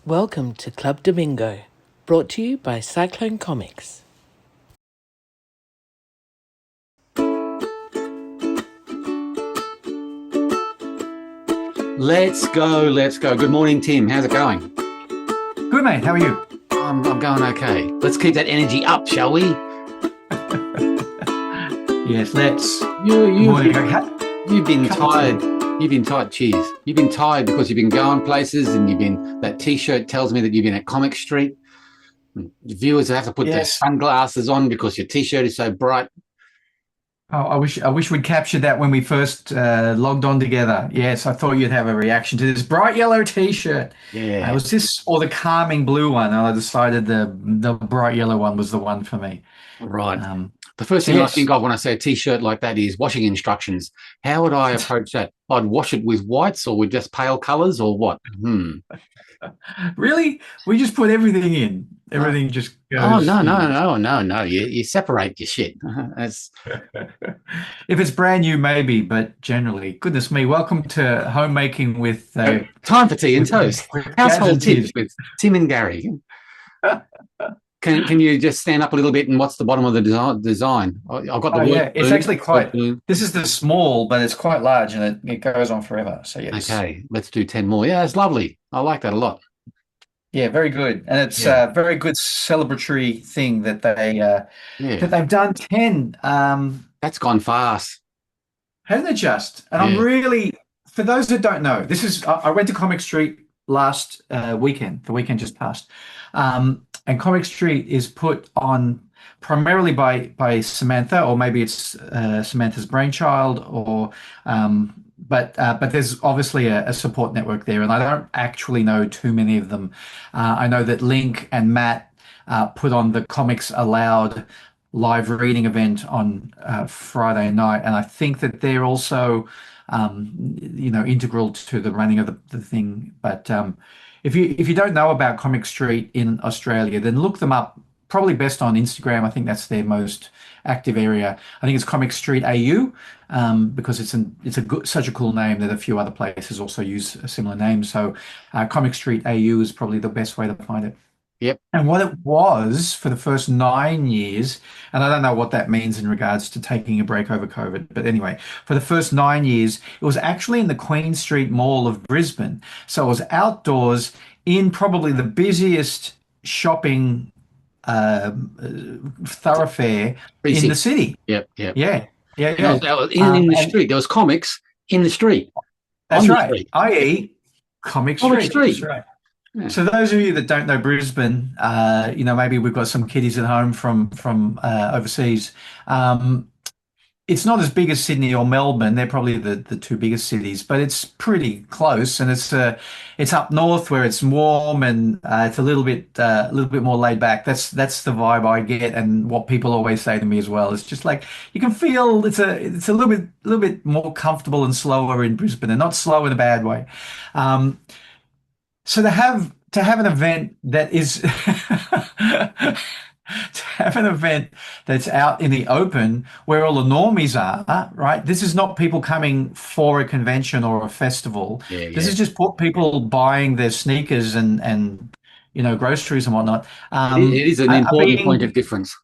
Welcome to Club Domingo, brought to you by Cyclone Comics. Let's go. Good morning, Tim. How's it going? Good, mate. How are you? I'm going okay. Let's keep that energy up, shall we? Yes, let's. You've been tired. You've been tired. Cheers. You've been tired because you've been going places, and that T-shirt tells me that you've been at Comic Street. The viewers have to put their sunglasses on because your T-shirt is so bright. Oh, I wish we'd captured that when we first logged on together. Yes, I thought you'd have a reaction to this bright yellow T-shirt. Yeah. It was this or the calming blue one, and I decided the bright yellow one was the one for me. Right. The first thing I think of when I say a T-shirt like that is washing instructions. How would I approach that? I'd wash it with whites or with just pale colours or what? Really? We just put everything in. Everything just goes. Oh, no. You separate your shit. If it's brand new, maybe, but generally, goodness me, welcome to Homemaking with... time for tea and toast. Household tips with Tim and Gary. Can you just stand up a little bit and what's the bottom of the design? I've got the word. Yeah, it's actually quite... This is the small, but it's quite large and it goes on forever. So yes. Okay, let's do 10 more. Yeah, it's lovely. I like that a lot. Yeah, very good. And it's a very good celebratory thing that they've done 10. That's gone fast. Hasn't it just? And I'm really... For those that don't know, I went to Comic Street last weekend. The weekend just passed. And Comic Street is put on primarily by Samantha, or maybe it's Samantha's brainchild, or but there's obviously a support network there, and I don't actually know too many of them. I know that Link and Matt put on the Comics Aloud live reading event on Friday night, and I think that they're also integral to the running of the thing. But if you don't know about Comic Street in Australia, then look them up. Probably best on Instagram. I think that's their most active area. I think it's Comic Street AU because it's such a cool name that a few other places also use a similar name. So Comic Street AU is probably the best way to find it. Yep. And what it was for the first 9 years, and I don't know what that means in regards to taking a break over COVID, but anyway, for the first 9 years, it was actually in the Queen Street Mall of Brisbane. So it was outdoors in probably the busiest shopping thoroughfare in the city. Yep. Yeah. In the street. There was comics in the street. That's right. I.e. Comic Street. That's right. Yeah. So those of you that don't know Brisbane, maybe we've got some kiddies at home from overseas. It's not as big as Sydney or Melbourne. They're probably the two biggest cities, but it's pretty close. And it's up north where it's warm and it's a little bit more laid back. That's the vibe I get, and what people always say to me as well. It's just like you can feel it's a little bit more comfortable and slower in Brisbane, and not slow in a bad way. So to have an event that is to have an event that's out in the open where all the normies are, right? This is not people coming for a convention or a festival. This is just people buying their sneakers and groceries and whatnot. It is an important point of difference.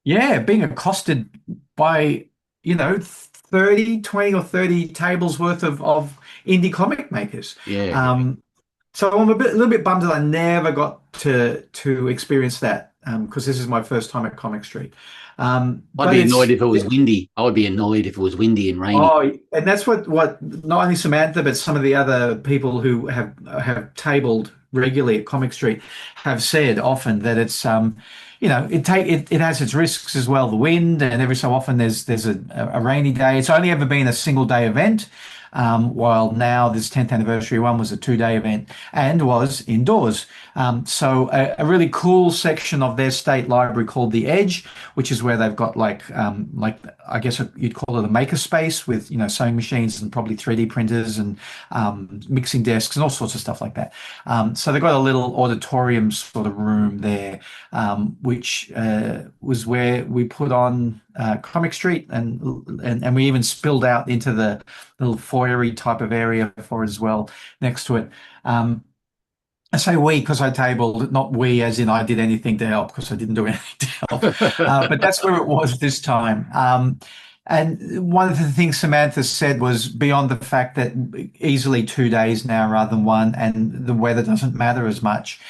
Yeah, being accosted by 20 or 30 tables worth of indie comic makers. So I'm a little bit bummed that I never got to experience that because this is my first time at Comic Street. I'd be annoyed if it was windy. I would be annoyed if it was windy and rainy. Oh, and that's what not only Samantha but some of the other people who have tabled regularly at Comic Street have said often that it's it has its risks as well. The wind, and every so often there's a rainy day. It's only ever been a single day event. While now this 10th anniversary one was a 2-day event and was indoors. So a really cool section of their state library called The Edge, which is where they've got like I guess you'd call it a maker space with sewing machines and probably 3D printers and mixing desks and all sorts of stuff like that. So they've got a little auditorium sort of room there, which was where we put on Comic Street, and we even spilled out into the little foyery type of area for it as well next to it. I say we because I tabled, not we as in I did anything to help, because I didn't do anything to help. But that's where it was this time. And one of the things Samantha said was, beyond the fact that easily 2 days now rather than one, and the weather doesn't matter as much,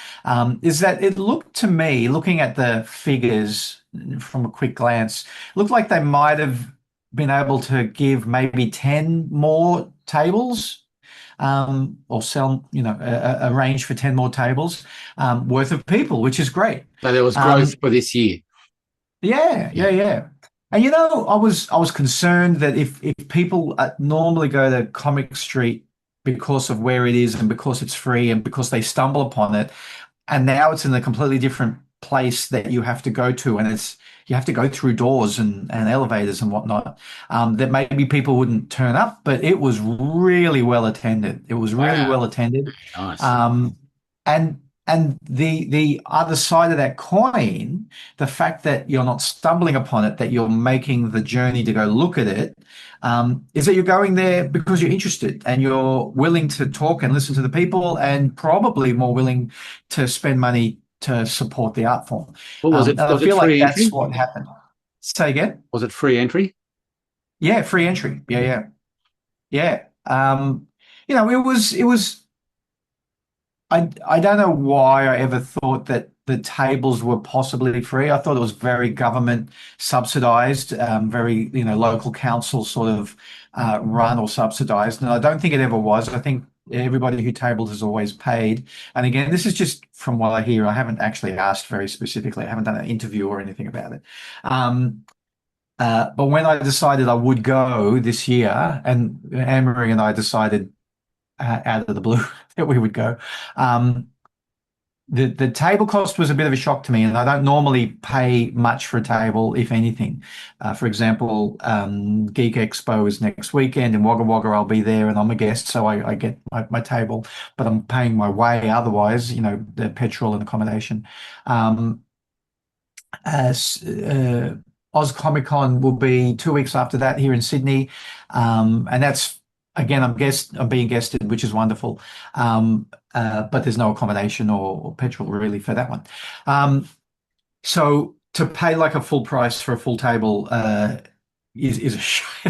is that it looked to me, looking at the figures from a quick glance, looked like they might have been able to give maybe 10 more tables, or sell, a range for 10 more tables worth of people, which is great. So there was growth for this year. Yeah. And I was concerned that if people normally go to Comic Street because of where it is and because it's free and because they stumble upon it, and now it's in a completely different place that you have to go to, and you have to go through doors and elevators and whatnot, that maybe people wouldn't turn up, but it was really well attended. It was really well attended. Nice. And the other side of that coin, the fact that you're not stumbling upon it, that you're making the journey to go look at it, is that you're going there because you're interested and you're willing to talk and listen to the people, and probably more willing to spend money to support the art form. What was it? I feel like that's what happened. Say again? Was it free entry? Yeah, free entry. Yeah. It was. I don't know why I ever thought that the tables were possibly free. I thought it was very government subsidized, very, local council sort of run or subsidized. And I don't think it ever was. I think everybody who tables has always paid. And again, this is just from what I hear. I haven't actually asked very specifically. I haven't done an interview or anything about it. But when I decided I would go this year, and Anne-Marie and I decided out of the blue that we would go, the table cost was a bit of a shock to me, and I don't normally pay much for a table, if anything. For example, Geek Expo is next weekend in Wagga Wagga. I'll be there and I'm a guest, so I get my table, but I'm paying my way otherwise, the petrol and accommodation. Oz Comic Con will be 2 weeks after that here in Sydney, and that's, again, I'm being guested, which is wonderful. But there's no accommodation or petrol really for that one. So to pay like a full price for a full table is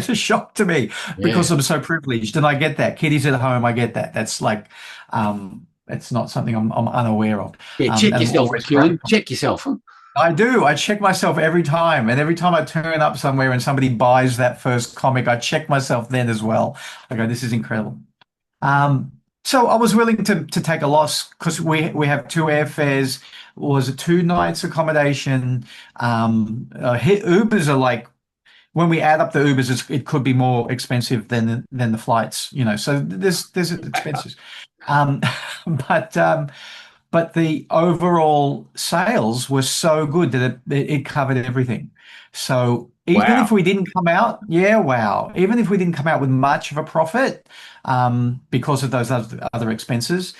a shock to me, because I'm so privileged, and I get that. Kiddies at home, I get that. That's like, it's not something I'm unaware of. Yeah, check yourself, McEwen. Check yourself. I do. I check myself every time. And every time I turn up somewhere and somebody buys that first comic, I check myself then as well. I go, this is incredible. So I was willing to take a loss, because we have 2 airfares. Was it 2 nights accommodation? Ubers are like, when we add up the Ubers, it could be more expensive than the flights, so there's expenses. But the overall sales were so good that it covered everything. So even if we didn't come out, even if we didn't come out with much of a profit, because of those other expenses,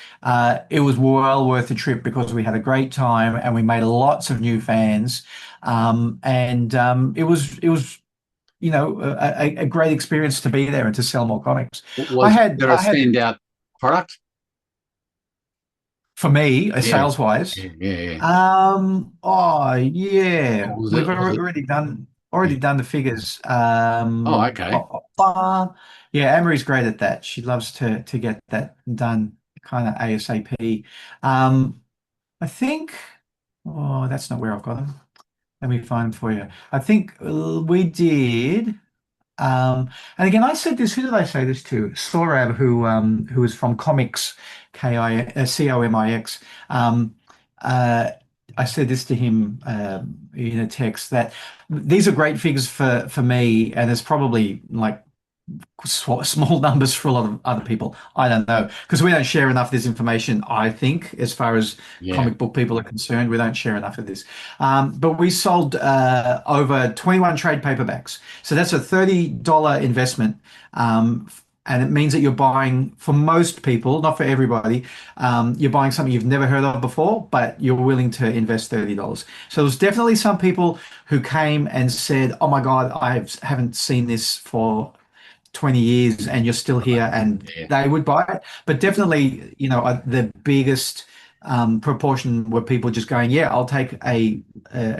it was well worth the trip, because we had a great time and we made lots of new fans. It was a great experience to be there and to sell more comics. Was there a standout product? For me, sales-wise, Yeah. We've already done the figures. Okay. Yeah, Anne-Marie's great at that. She loves to get that done kind of ASAP. I think. Oh, that's not where I've got them. Let me find them for you. I think we did. And again, I said this. Who did I say this to? Sorab, who is from Comics, COMIX. I said this to him in a text, that these are great figures for me, and there's probably like small numbers for a lot of other people. I don't know, because we don't share enough of this information, I think, as far as comic book people are concerned. We don't share enough of this. But we sold over 21 trade paperbacks. So that's a $30 investment. And it means that you're buying, for most people, not for everybody, you're buying something you've never heard of before, but you're willing to invest $30. So there's definitely some people who came and said, oh my God, I haven't seen this for 20 years and you're still here, and they would buy it. But definitely, the biggest proportion were people just going, yeah, I'll take a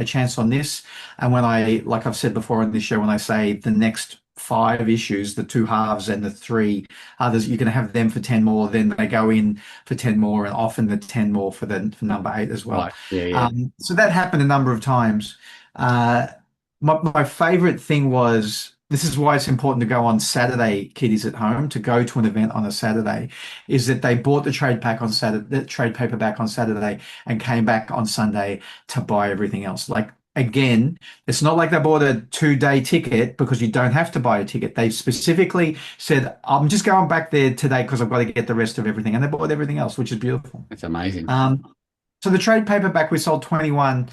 chance on this. And when like I've said before on this show, when I say the next 5 issues, the 2 halves and the 3 others, you can have them for 10 more, then they go in for 10 more, and often the 10 more for number 8 as well. Right. Yeah. So that happened a number of times. My favorite thing was, this is why it's important to go on Saturday, kiddies at home, to go to an event on a Saturday, is that they bought the trade paperback on Saturday and came back on Sunday to buy everything else. Like, again, it's not like they bought a 2-day ticket, because you don't have to buy a ticket. They specifically said, I'm just going back there today because I've got to get the rest of everything. And they bought everything else, which is beautiful. That's amazing. So the trade paperback, we sold 21.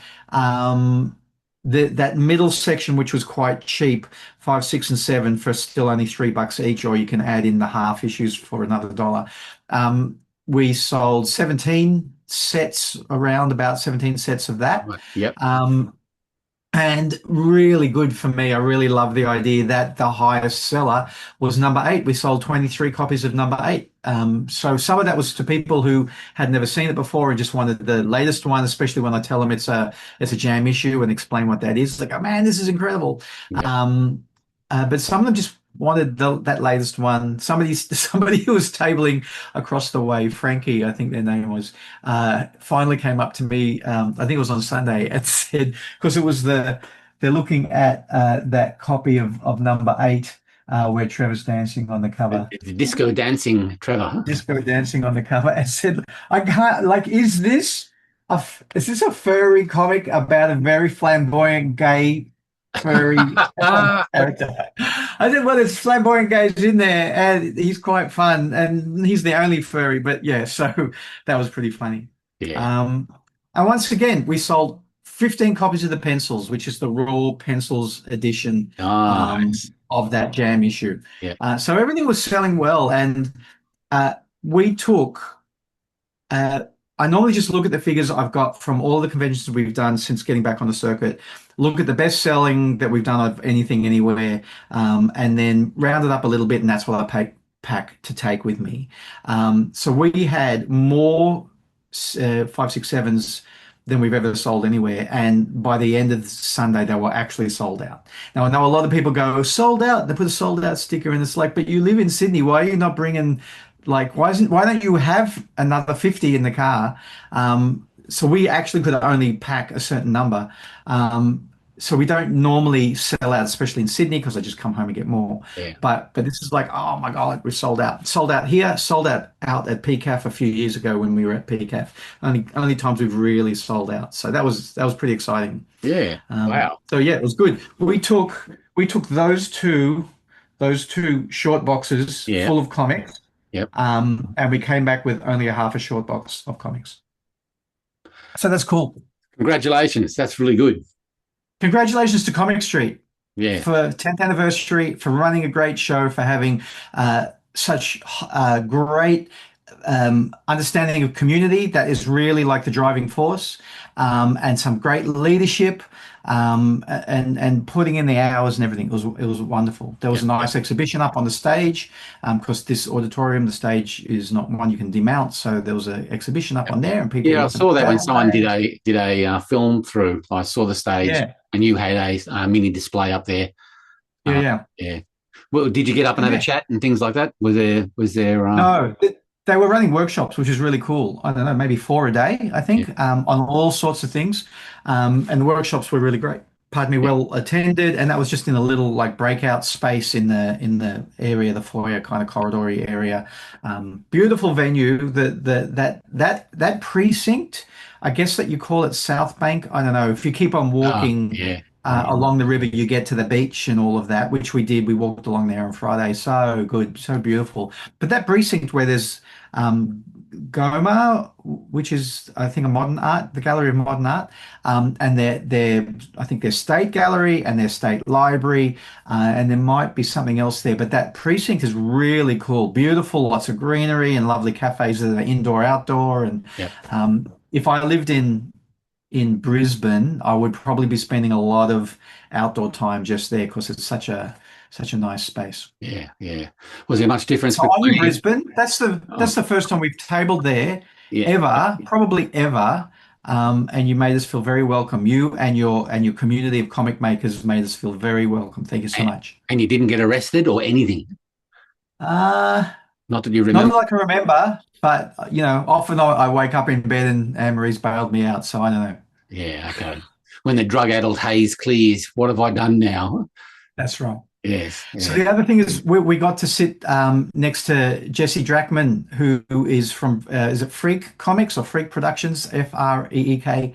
That middle section, which was quite cheap, 5, 6, and 7, for still only $3 each, or you can add in the half issues for another $1. We sold 17 sets, around about 17 sets of that. Right. Yep. And really good for me. I really love the idea that the highest seller was number 8. We sold 23 copies of number 8. So some of that was to people who had never seen it before and just wanted the latest one, especially when I tell them it's a jam issue and explain what that is. It's like, oh man, this is incredible. Yeah. But some of them just wanted that latest one. Somebody who was tabling across the way, Frankie, I think their name was, finally came up to me. I think it was on Sunday, and said, because it was they're looking at that copy of number 8, where Trevor's dancing on the cover. The disco dancing, Trevor. Disco dancing on the cover, and said, I can't, like, is this a furry comic about a very flamboyant gay furry character? I said, well, there's flamboyant gays in there, and he's quite fun, and he's the only furry. But yeah, so that was pretty funny. Yeah. And once again, we sold 15 copies of the pencils, which is the raw pencils edition of that jam issue. Yeah. So everything was selling well, and we took. I normally just look at the figures I've got from all the conventions we've done since getting back on the circuit, look at the best selling that we've done of anything anywhere, and then round it up a little bit, and that's what I pack to take with me. So we had more 5, 6, 7s than we've ever sold anywhere, and by the end of Sunday they were actually sold out. Now I know a lot of people go, sold out, they put a sold out sticker, and it's like, but you live in Sydney, why are you not bringing, like, why don't you have another 50 in the car? So we actually could only pack a certain number. So we don't normally sell out, especially in Sydney, because I just come home and get more. Yeah. But this is like, oh my God, we're sold out. Sold out here, sold out at PCAF a few years ago when we were at PCAF. Only times we've really sold out. So that was pretty exciting. Yeah. Wow. So yeah, it was good. We took those two short boxes full of comics. Yep. And we came back with only a half a short box of comics. So that's cool. Congratulations. That's really good. Congratulations to Comic Street for 10th anniversary, for running a great show, for having such great understanding of community that is really like the driving force, and some great leadership, and putting in the hours and everything. It was wonderful. There was a nice exhibition up on the stage, because this auditorium, the stage is not one you can demount, so there was an exhibition up on there, and people. Yeah, I saw that when someone did a film through. I saw the stage, and you had a mini display up there. Yeah. Well, did you get up and have a chat and things like that? Was there? No. They were running workshops, which is really cool. I don't know, maybe 4 a day, I think, on all sorts of things. And the workshops were really great. Pardon me, well attended, and that was just in a little like breakout space in the area, the foyer kind of corridory area. Beautiful venue. That precinct, I guess that you call it South Bank. I don't know. If you keep on walking along the river, you get to the beach and all of that, which we did. We walked along there on Friday. So good, so beautiful. But that precinct where there's Goma, which is, I think, the Gallery of Modern Art, and I think their state gallery and their state library, and there might be something else there. But that precinct is really cool, beautiful, lots of greenery and lovely cafes that are indoor, outdoor. And if I lived in Brisbane, I would probably be spending a lot of outdoor time just there, because it's such a nice space. Yeah. Was there much difference? So I'm in Brisbane. That's the first time we've tabled there Yeah. ever, probably ever. And you made us feel very welcome. You and your community of comic makers made us feel very welcome. Thank you so much. And you didn't get arrested or anything? Uh, Not that you Not remember? that I can remember, but often I wake up in bed and Anne Marie's bailed me out, so I don't know. Yeah, okay. When the drug-addled haze clears, what have I done now? That's right. Yes, So yeah. the other thing is we got to sit next to Jesse Dracman, who is from is it Freak Comics or Freak Productions, Freek,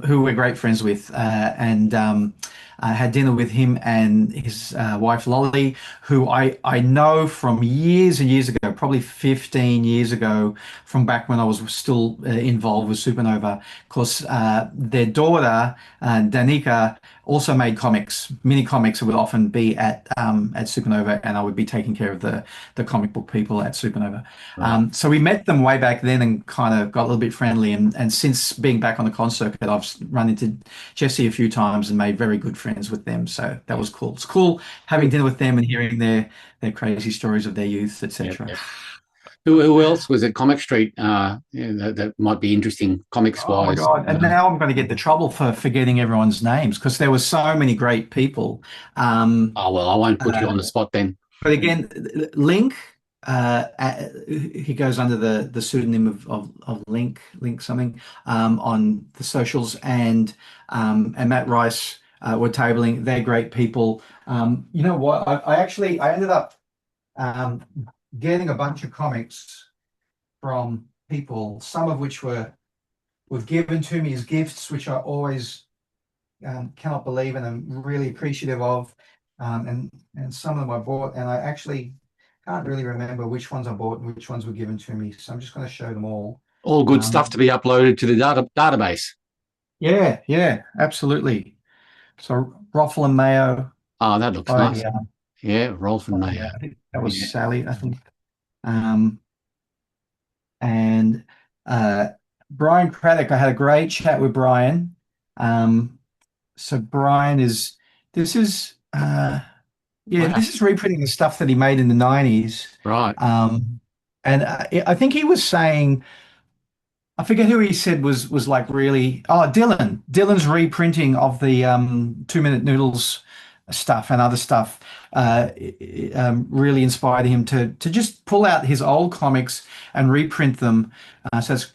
who we're great friends with, and I had dinner with him and his wife Lolly, who I know from years and years ago, probably 15 years ago, from back when I was still involved with Supernova. Of course, their daughter Danica also made comics, mini comics that would often be at Supernova, and I would be taking care of the comic book people at Supernova. Right. So we met them way back then and kind of got a little bit friendly. And since being back on the con circuit, I've run into Jesse a few times and made very good friends with them. So that was cool. It's cool having dinner with them and hearing their crazy stories of their youth, Yep, etc. yep. Who else was at Comic Street? That might be interesting comics Oh my wise. God. And now I'm going to get the trouble for forgetting everyone's names because there were so many great people. Um, Oh well, I won't put you uh, on the spot then. but again, Link, he goes under the pseudonym of Link something on the socials, and Matt Rice were tabling. They're great people. You know what? I ended up um, getting a bunch of comics from people, some of which were given to me as gifts, which I always cannot believe and I'm really appreciative of. And some of them I bought, and I actually can't really remember which ones I bought and which ones were given to me. So I'm just going to show them all. All good stuff to be uploaded to the database. Yeah, absolutely. So Roffle and Mayo Oh, that looks by nice. Yeah, Rolf and Mayo. I think that was Yeah. Sally, I think. Um, and Brian Craddock, I had a great chat with Brian. Um, so Brian is this is yeah, Wow. this is reprinting the stuff that he made in the 90s. Right. And I think he was saying, I forget who he said was like really, oh, Dylan's reprinting of the 2 Minute Noodles stuff and other stuff really inspired him to just pull out his old comics and reprint them. So that's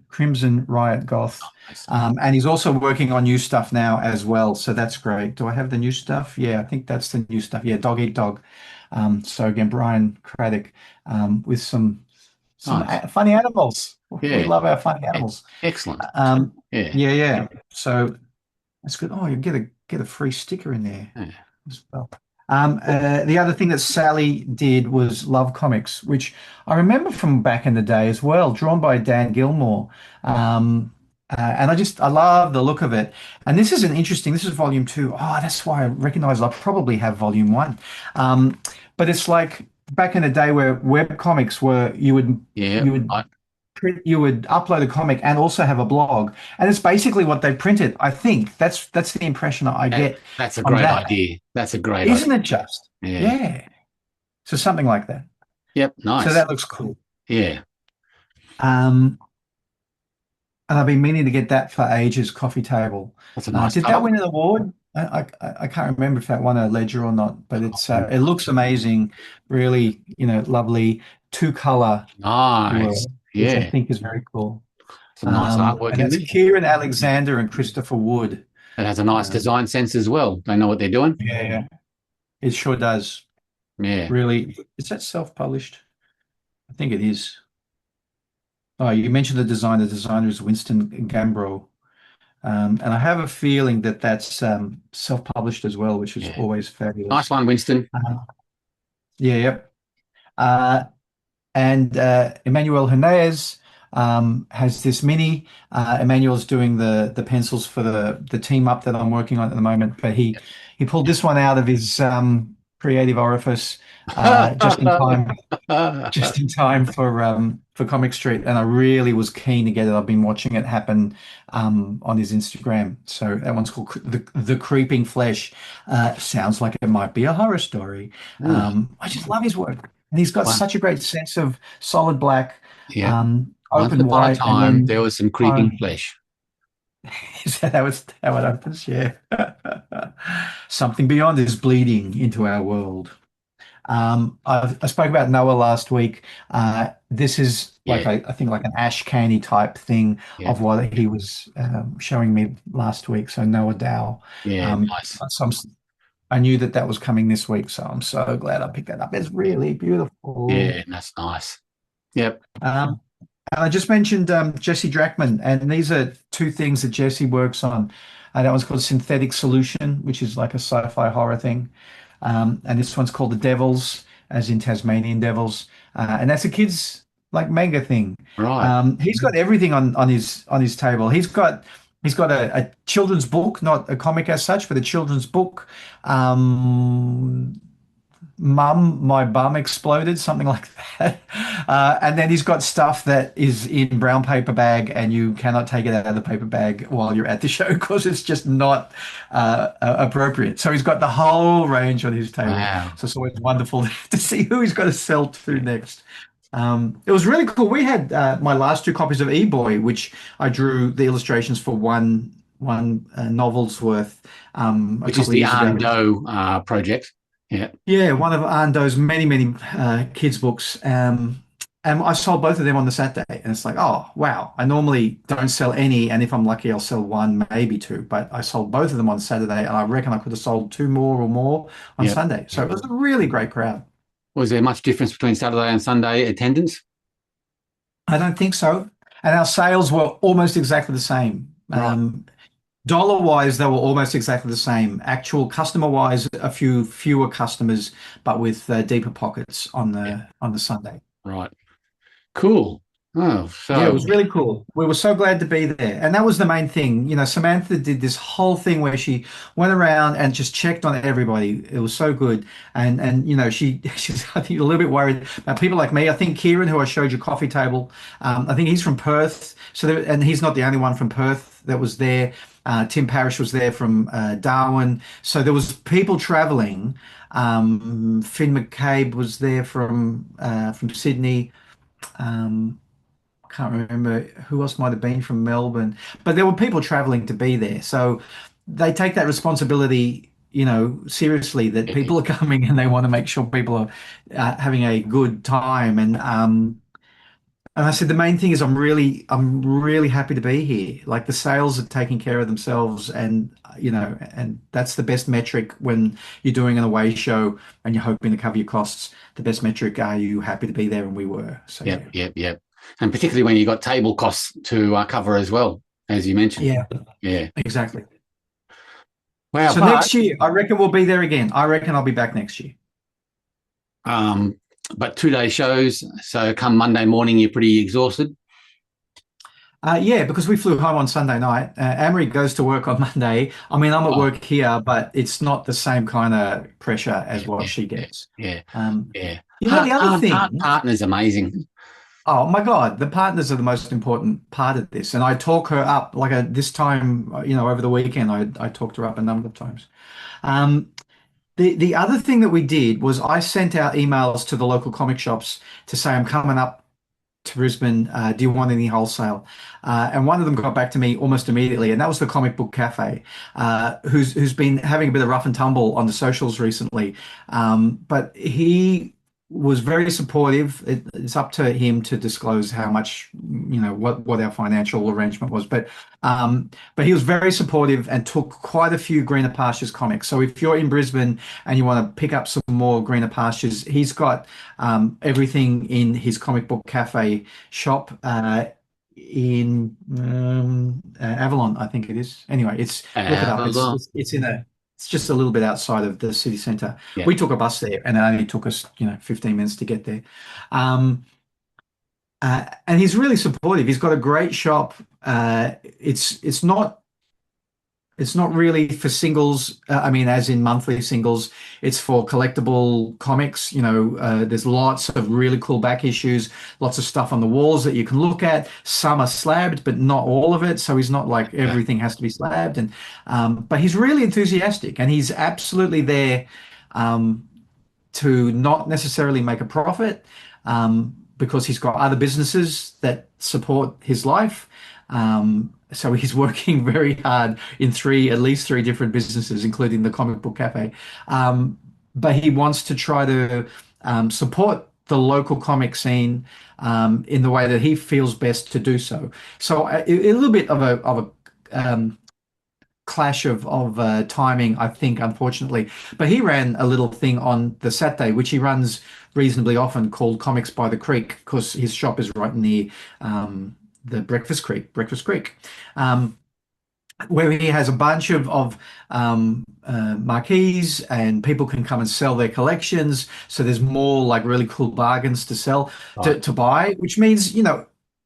Crimson Riot Goth. And he's also working on new stuff now as well. So that's great. Do I have the new stuff? Yeah, I think that's the new stuff. Yeah, Dog Eat Dog. So again, Brian Craddock with some Nice. funny animals. We Yeah. love our funny animals. Excellent. Yeah. Yeah. So that's good. Oh, you get a free sticker in there Yeah. as well. The other thing that Sally did was Love Comics, which I remember from back in the day as well, drawn by Dan Gilmore. And I love the look of it. And this is volume 2. Oh, that's why I recognize I probably have volume 1. But it's like back in the day where web comics were you would Yeah. you would upload a comic and also have a blog, and it's basically what they printed. I think that's the impression I get That's a from great that. idea. That's a great Isn't idea. it just? Yeah. Yeah. So something like that. Yep. So Nice. that looks cool. Yeah. And I've been meaning to get that for ages. Coffee Table. That's a nice Did that cover. win an award? I can't remember if that won a ledger or not, but it looks amazing. Really, lovely 2-color work, Nice. which I Yeah. think is very cool. Some nice artwork And in that's there. Kieran Alexander and Christopher Wood. It has a nice design sense as well. They know what they're doing. Yeah, it sure does. Yeah. Really. Is that self-published? I think it is. Oh, you mentioned the designer. The designer is Winston Gambro. And I have a feeling that that's self-published as well, which is Yeah. always fabulous. Nice one, Winston. Yep. And Emmanuel Hernandez has this mini. Emmanuel's doing the pencils for the team up that I'm working on at the moment, but he pulled this one out of his creative orifice just in time for Comic Street, and I really was keen to get it. I've been watching it happen on his Instagram. So that one's called the Creeping Flesh. Sounds like it might be a horror story. I just love his work, and he's got Wow. such a great sense of solid black. Yeah. Once open upon a wide, and time, there then was some creeping flesh. is that how it opens? Yeah. Something beyond is bleeding into our world. I spoke about Noah last week. This is like Yeah, I think like an ash candy type thing yeah, of what he was showing me last week. So Noah Dow. yeah. Um, Nice. so I knew that that was coming this week, so I'm so glad I picked that up. It's really beautiful. Yeah, that's nice. Yep. Um, and I just mentioned Jesse Drachman, and these are two things that Jesse works on. That one's called Synthetic Solution, which is like a sci-fi horror thing. And this one's called The Devils, as in Tasmanian Devils. And that's a kid's like manga thing. Right. He's got everything on his table. He's got a children's book, not a comic as such, but a children's book. Um, Mum, my bum exploded, something like that. And then he's got stuff that is in brown paper bag, and you cannot take it out of the paper bag while you're at the show because it's just not appropriate. So he's got the whole range on his table. Wow. So it's always wonderful to see who he's got to sell to next. It was really cool. We had my last two copies of E-Boy, which I drew the illustrations for one novel's worth a Which is couple of the years ago. Arndo project. Yeah. Yeah, one of Ando's many kids' books. And I sold both of them on the Saturday. And it's like, oh, wow. I normally don't sell any. And if I'm lucky, I'll sell one, maybe two. But I sold both of them on Saturday. And I reckon I could have sold two more or more on Yep. Sunday. So it was a really great crowd. Was there much difference between Saturday and Sunday attendance? I don't think so. And our sales were almost exactly the same. Right. Dollar wise, they were almost exactly the same. Actual customer wise, a few fewer customers, but with deeper pockets Yeah. on the Sunday. Right. Cool. Oh, Yeah, it so was really cool. We were so glad to be there. And that was the main thing. You know, Samantha did this whole thing where she went around and just checked on everybody. It was so good. And you know, she's I think a little bit worried about people like me. I think Kieran, who I showed you coffee table, I think he's from Perth. So and he's not the only one from Perth that was there. Tim Parrish was there from Darwin. So there was people traveling. Finn McCabe was there from Sydney. Um, can't remember who else might have been from Melbourne, but there were people traveling to be there. So they take that responsibility, you know, seriously, that people are coming and they want to make sure people are having a good time. And I said, the main thing is I'm really happy to be here. Like the sales are taking care of themselves, and you know, and that's the best metric when you're doing an away show and you're hoping to cover your costs. The best metric, are you happy to be there? And we were. So yep, yep, yep. And particularly when you got table costs to cover as well, as you mentioned. yeah, Yeah. exactly. Wow. So But next year, I reckon we'll be there again. I reckon I'll be back next year. um, but 2 day shows. So come Monday morning, you're pretty exhausted. Yeah, because we flew home on Sunday night. Amory goes to work on Monday. I mean, I'm at Oh, work here, but it's not the same kind of pressure as what yeah, she yeah, gets. yeah, Um, yeah. you know, the other thing, Partner's amazing. oh my God, the partners are the most important part of this. And I talk her up like this time, you know, over the weekend, I talked her up a number of times. Um, the other thing that we did was I sent out emails to the local comic shops to say I'm coming up to Brisbane. Do you want any wholesale? And one of them got back to me almost immediately, and that was the Comic Book Cafe, who's been having a bit of rough and tumble on the socials recently. But he was very supportive. It's up to him to disclose how much, you know, what our financial arrangement was. But he was very supportive and took quite a few Greener Pastures comics. So if you're in Brisbane and you want to pick up some more Greener Pastures, he's got everything in his Comic Book Cafe shop in Avalon, I think it is. Anyway, look it up. It's in it's just a little bit outside of the city centre. Yeah. We took a bus there, and it only took us, you know, 15 minutes to get there. And he's really supportive. He's got a great shop. It's not really for singles. I mean, as in monthly singles. It's for collectible comics. You know, there's lots of really cool back issues, lots of stuff on the walls that you can look at. Some are slabbed, but not all of it. So he's not like everything has to be slabbed. But he's really enthusiastic, and he's absolutely there to not necessarily make a profit. because he's got other businesses that support his life. So he's working very hard in at least three different businesses, including the comic book cafe. But he wants to try to support the local comic scene in the way that he feels best to do so. So a little bit of a clash of timing, I think, unfortunately. But he ran a little thing on the Saturday, which he runs reasonably often, called Comics by the Creek, because his shop is right near the Breakfast Creek, where he has a bunch of marquees, and people can come and sell their collections. So there's more like really cool bargains to sell, to buy, which means,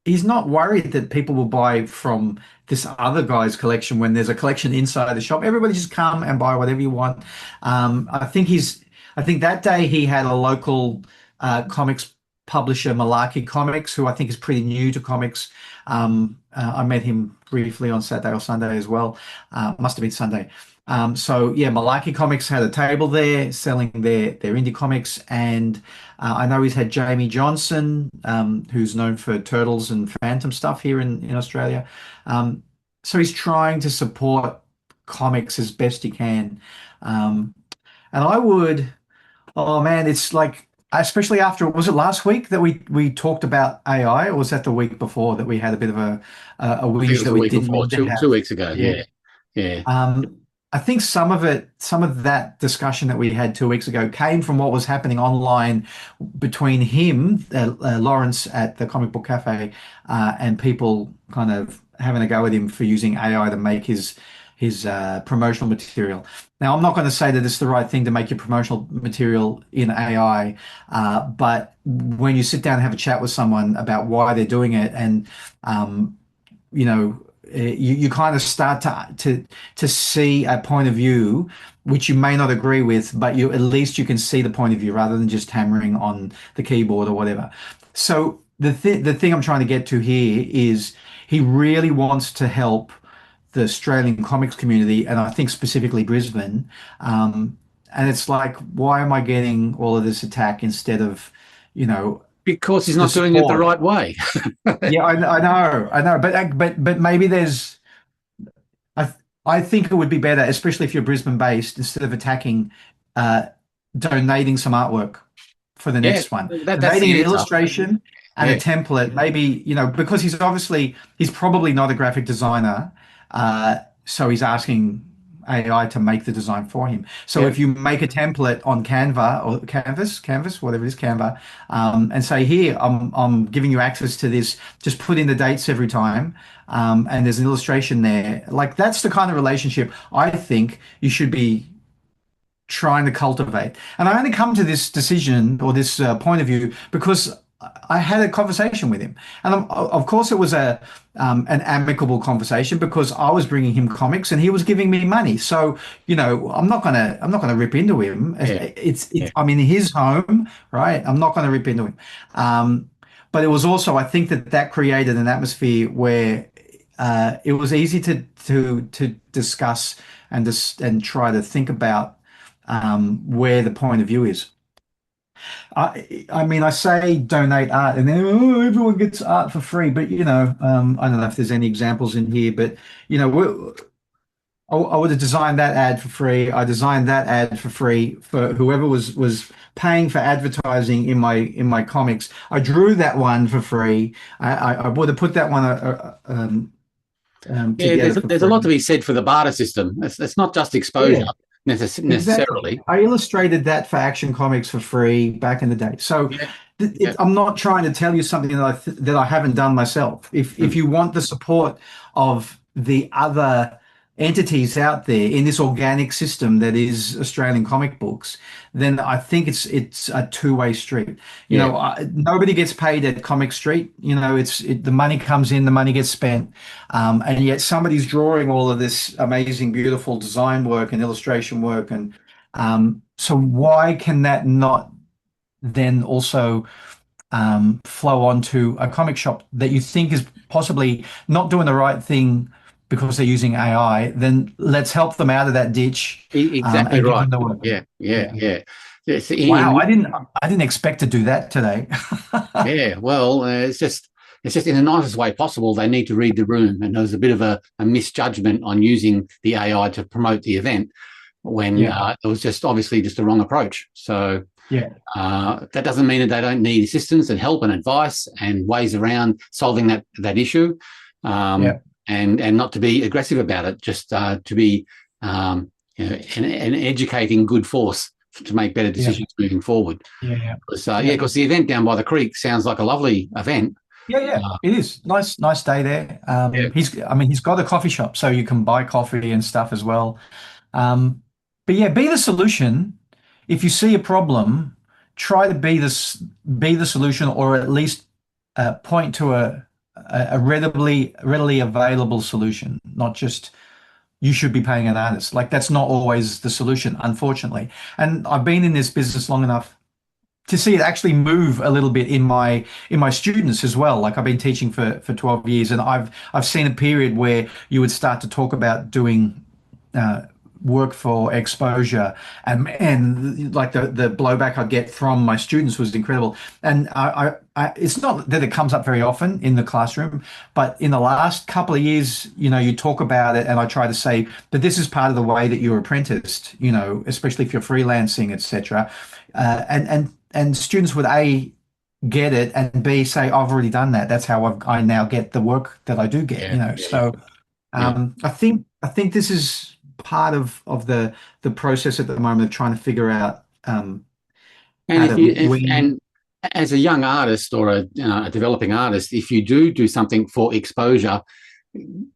he's not worried that people will buy from this other guy's collection when there's a collection inside the shop. Everybody just come and buy whatever you want. I think that day he had a local comics publisher, Malarkey Comics, who I think is pretty new to comics. I met him briefly on Saturday or Sunday as well. Must have been Sunday. So yeah, Malarkey Comics had a table there selling their indie comics, and I know he's had Jamie Johnson, who's known for Turtles and Phantom stuff here in Australia. So he's trying to support comics as best he can. And I would, oh man, it's like, especially after, was it last week that we talked about AI, or was that the week before that we had a bit of a whinge that we didn't mean to have? 2 weeks ago, yeah. I think some of that discussion that we had 2 weeks ago came from what was happening online between him, Lawrence at the Comic Book Cafe, and people kind of having a go at him for using AI to make his promotional material. Now, I'm not going to say that it's the right thing to make your promotional material in AI, but when you sit down and have a chat with someone about why they're doing it, and you kind of start to see a point of view which you may not agree with, but at least you can see the point of view rather than just hammering on the keyboard or whatever. So the thing I'm trying to get to here is he really wants to help the Australian comics community, and I think specifically Brisbane. And it's like, why am I getting all of this attack instead of, because he's not doing it the right way. Yeah, I know, but maybe there's. I think it would be better, especially if you're Brisbane based, instead of attacking, donating some artwork for the next one. Donating an illustration and a template, maybe, because he's probably not a graphic designer, so he's asking AI to make the design for him. So if you make a template on Canva or Canvas, whatever it is, Canva, and say, here, I'm giving you access to this, just put in the dates every time, and there's an illustration there. Like, that's the kind of relationship I think you should be trying to cultivate. And I only come to this decision or this point of view because I had a conversation with him, and of course it was an amicable conversation because I was bringing him comics and he was giving me money. So I'm not gonna rip into him. I'm in his home, right? I'm not gonna rip into him. But it was also, I think that created an atmosphere where it was easy to discuss and try to think about where the point of view is. I mean, I say donate art, and then everyone gets art for free. But I don't know if there's any examples in here. But I would have designed that ad for free. I designed that ad for free for whoever was paying for advertising in my comics. I drew that one for free. I would have put that one. There's a lot to be said for the barter system. It's not just exposure. Yeah. Necessarily. Exactly. I illustrated that for Action Comics for free back in the day. So I'm not trying to tell you something that I haven't done myself. If you want the support of the other entities out there in this organic system that is Australian comic books, then I think it's a two-way street. Nobody gets paid at Comic Street. The money comes in, the money gets spent, and yet somebody's drawing all of this amazing, beautiful design work and illustration work, and so why can that not then also flow onto a comic shop that you think is possibly not doing the right thing because they're using AI? Then let's help them out of that ditch. Exactly right. Yeah. Wow, I didn't expect to do that today. Yeah, well, it's just in the nicest way possible. They need to read the room, and there was a bit of a misjudgment on using the AI to promote the event when it was just obviously just the wrong approach. So Yeah. that doesn't mean that they don't need assistance and help and advice and ways around solving that issue, and not to be aggressive about it, just to be an educating good force to make better decisions moving forward. Because the event down by the creek sounds like a lovely event. It is nice day there. He's got a coffee shop, so you can buy coffee and stuff as well. But yeah, be the solution. If you see a problem, try to be the solution, or at least point to a readily available solution, not just you should be paying an artist. Like, that's not always the solution, unfortunately. And I've been in this business long enough to see it actually move a little bit in my students as well. Like, I've been teaching for 12 years, and I've seen a period where you would start to talk about doing work for exposure, and like the blowback I get from my students was incredible. And I it's not that it comes up very often in the classroom, but in the last couple of years, you talk about it, and I try to say that this is part of the way that you're apprenticed, especially if you're freelancing, etc. And students would A, get it, and B, say, I've already done that. That's how I now get the work that I do get. So I think this is part of the process at the moment of trying to figure out and as a young artist or a developing artist, if you do something for exposure,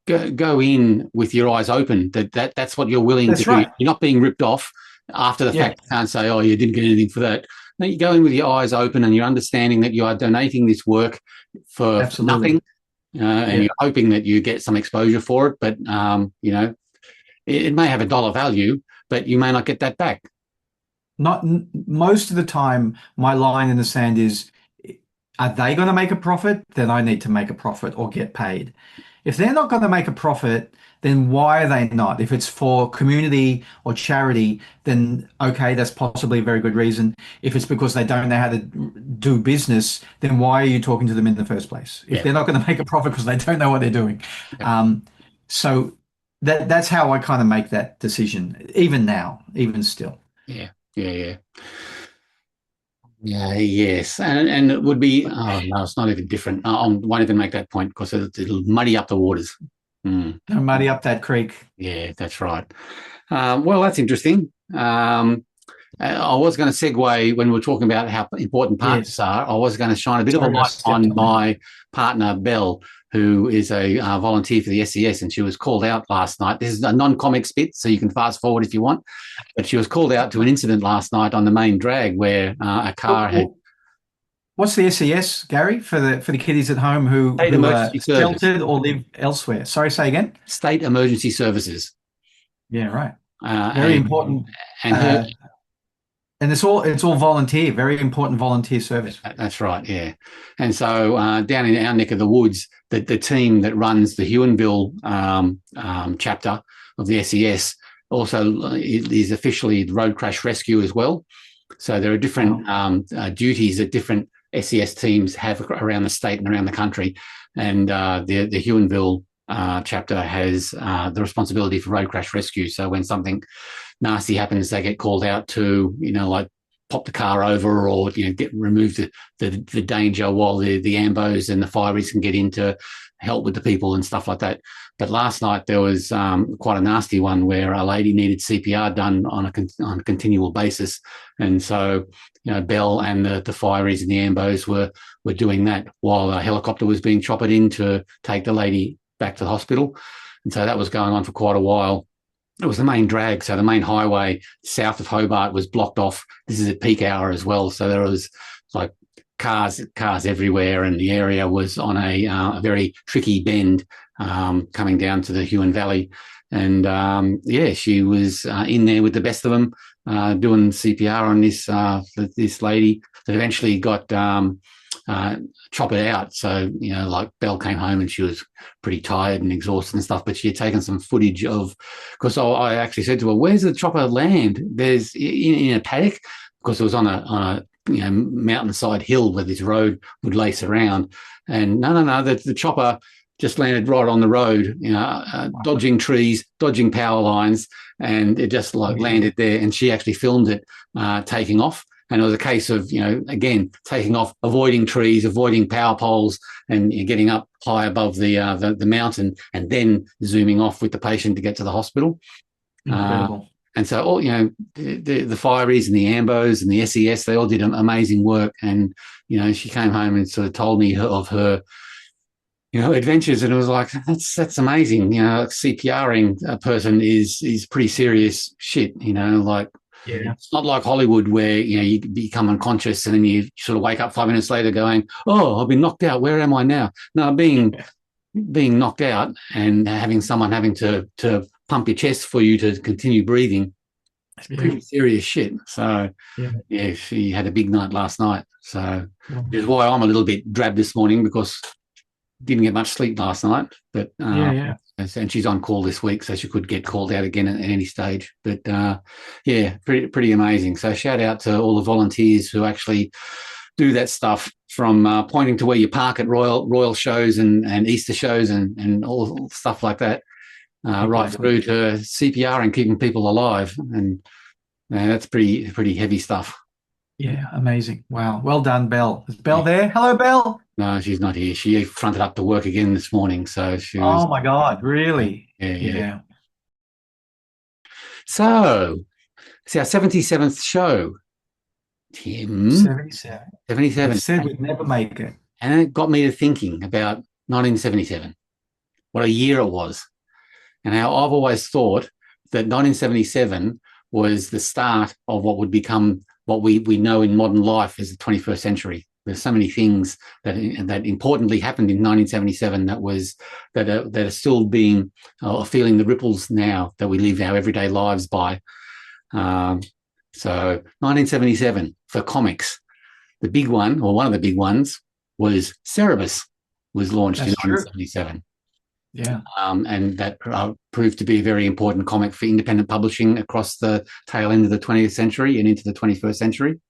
go in with your eyes open. That's what you're willing to do. You're not being ripped off after the fact. You can't say, oh, you didn't get anything for that. No, you go in with your eyes open, and you're understanding that you are donating this work for nothing, and you're hoping that you get some exposure for it. But it may have a dollar value, but you may not get that back. Not most of the time. My line in the sand is, are they going to make a profit? Then I need to make a profit or get paid. If they're not going to make a profit, then why are they not? If it's for community or charity, then okay, that's possibly a very good reason. If it's because they don't know how to do business, then why are you talking to them in the first place? If they're not going to make a profit because they don't know what they're doing. So that's how I kind of make that decision, even now, even still. Yes. And it would be, oh, no, it's not even different. I won't even make that point because it'll muddy up the waters. Don't muddy up that creek. Yeah, that's right. Well, that's interesting. I was going to segue when we were talking about how important partners are. I was going to shine a bit of a light on my partner, Belle, who is a volunteer for the SES, and she was called out last night. This is a non-comics bit, so you can fast forward if you want. But she was called out to an incident last night on the main drag where a car had... What's the SES, Gary, for the kiddies at home who are sheltered or live elsewhere? Sorry, say again? State Emergency Services. Yeah, right. Very important. And it's all volunteer, very important volunteer service. That's right, yeah. And so down in our neck of the woods, the team that runs the Huonville chapter of the SES also is officially Road Crash Rescue as well. So there are different duties that different SES teams have around the state and around the country. And the Huonville chapter has the responsibility for road crash rescue. So when something nasty happens, they get called out to, like pop the car over or, remove the danger while the ambos and the fireys can get in to help with the people and stuff like that. But last night there was quite a nasty one where a lady needed CPR done on a continual basis. And so, Belle and the fireys and the ambos were doing that while a helicopter was being choppered in to take the lady back to the hospital. And so that was going on for quite a while. It was the main drag, so the main highway south of Hobart was blocked off. This is at peak hour as well, so there was like cars everywhere, and the area was on a very tricky bend coming down to the Huon Valley. And she was in there with the best of them doing CPR on this lady that eventually got chop it out. So, like Belle came home and she was pretty tired and exhausted and stuff, but she had taken some footage of, because I actually said to her, where's the chopper land? There's in a paddock. because it was on a mountainside hill where this road would lace around. And no, the chopper just landed right on the road, dodging trees, dodging power lines, and it just landed there. And she actually filmed it taking off. And it was a case of, again, taking off, avoiding trees, avoiding power poles, and getting up high above the mountain, and then zooming off with the patient to get to the hospital. Incredible. And so, all the Fireys and the Ambos and the SES, they all did amazing work. And she came home and sort of told me of her, adventures, and it was like, that's amazing. CPRing a person is pretty serious shit. It's not like Hollywood where you become unconscious and then you sort of wake up 5 minutes later going, "Oh, I've been knocked out. Where am I now?" No, being knocked out and having someone having to pump your chest for you to continue breathing, it's pretty serious shit. So she had a big night last night. So which is why I'm a little bit drab this morning, because didn't get much sleep last night. But and she's on call this week, so she could get called out again at any stage. But pretty amazing. So shout out to all the volunteers who actually do that stuff, from pointing to where you park at royal shows and Easter shows and all stuff like that, right through to CPR and keeping people alive. And that's pretty heavy stuff. Yeah, amazing. Wow. Well done, Belle. Is Belle there? Hello, Belle. No, she's not here. She fronted up to work again this morning. So she was. Oh, my God. Really? Yeah. So it's our 77th show, Tim. 77. 77. I said we'd never make it. And it got me to thinking about 1977, what a year it was, and how I've always thought that 1977 was the start of what would become what we know in modern life as the 21st century. There's so many things that importantly happened in 1977 that are still being feeling the ripples now that we live our everyday lives by. So 1977 for comics, the big one, or one of the big ones, was Cerebus, was launched in 1977. Yeah. And that proved to be a very important comic for independent publishing across the tail end of the 20th century and into the 21st century.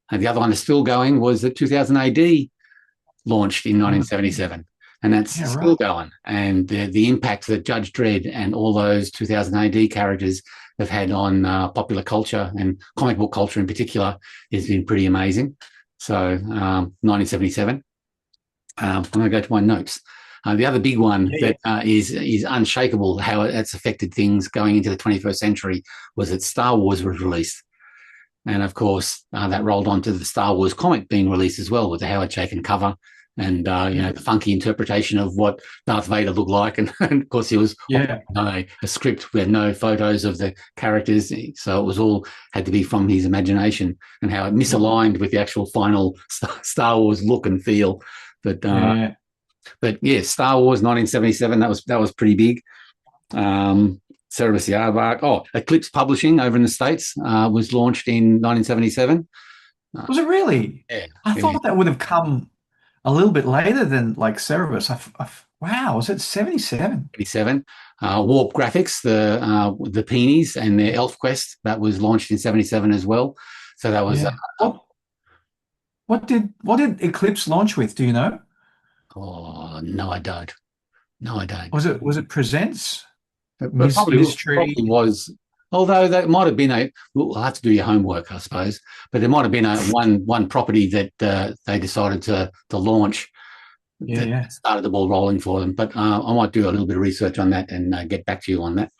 And the other one is still going, was the 2000 AD launched in 1977. And that's still going. And the impact that Judge Dredd and all those 2000 AD characters have had on popular culture and comic book culture in particular has been pretty amazing. So 1977. I'm going to go to my notes. The other big one that is unshakable, how it's affected things going into the 21st century, was that Star Wars was released. And, of course, that rolled on to the Star Wars comic being released as well, with the Howard Chaykin cover and, the funky interpretation of what Darth Vader looked like. And of course, it was a script with no photos of the characters. So it was all had to be from his imagination, and how it misaligned with the actual final Star Wars look and feel. But Star Wars 1977, that was pretty big. Cerebus the Aardvark. Eclipse Publishing over in the States was launched in 1977. Was it really? Yeah. I thought that would have come a little bit later than like Cerebus. Wow, was it 77? 77. Warp Graphics, the Peonies and their Elf Quest, that was launched in 77 as well. So that was what did Eclipse launch with? Do you know? Oh no, I don't. Was it Presents? It probably was. Although that might have been we'll have to do your homework, I suppose. But there might have been one property that they decided to launch. That started the ball rolling for them. But I might do a little bit of research on that and get back to you on that.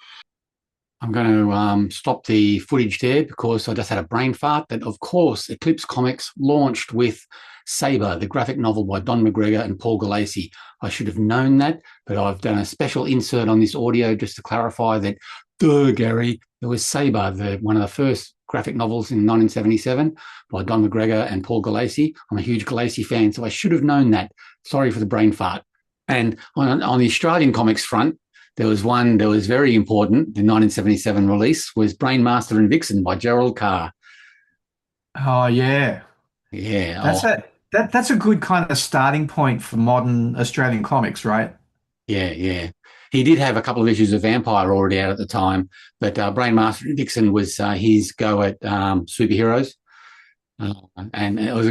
I'm going to stop the footage there because I just had a brain fart. That, of course, Eclipse Comics launched with Sabre, the graphic novel by Don McGregor and Paul Gulacy. I should have known that, but I've done a special insert on this audio just to clarify that, Gary, it was Sabre, one of the first graphic novels in 1977 by Don McGregor and Paul Gulacy. I'm a huge Gulacy fan, so I should have known that. Sorry for the brain fart. And on the Australian comics front, there was one that was very important. The 1977 release was Brainmaster and Vixen by Gerald Carr. Oh, yeah. Yeah. That's a good kind of starting point for modern Australian comics, right? Yeah. He did have a couple of issues of Vampire already out at the time, but Brainmaster and Vixen was his go at superheroes. and it was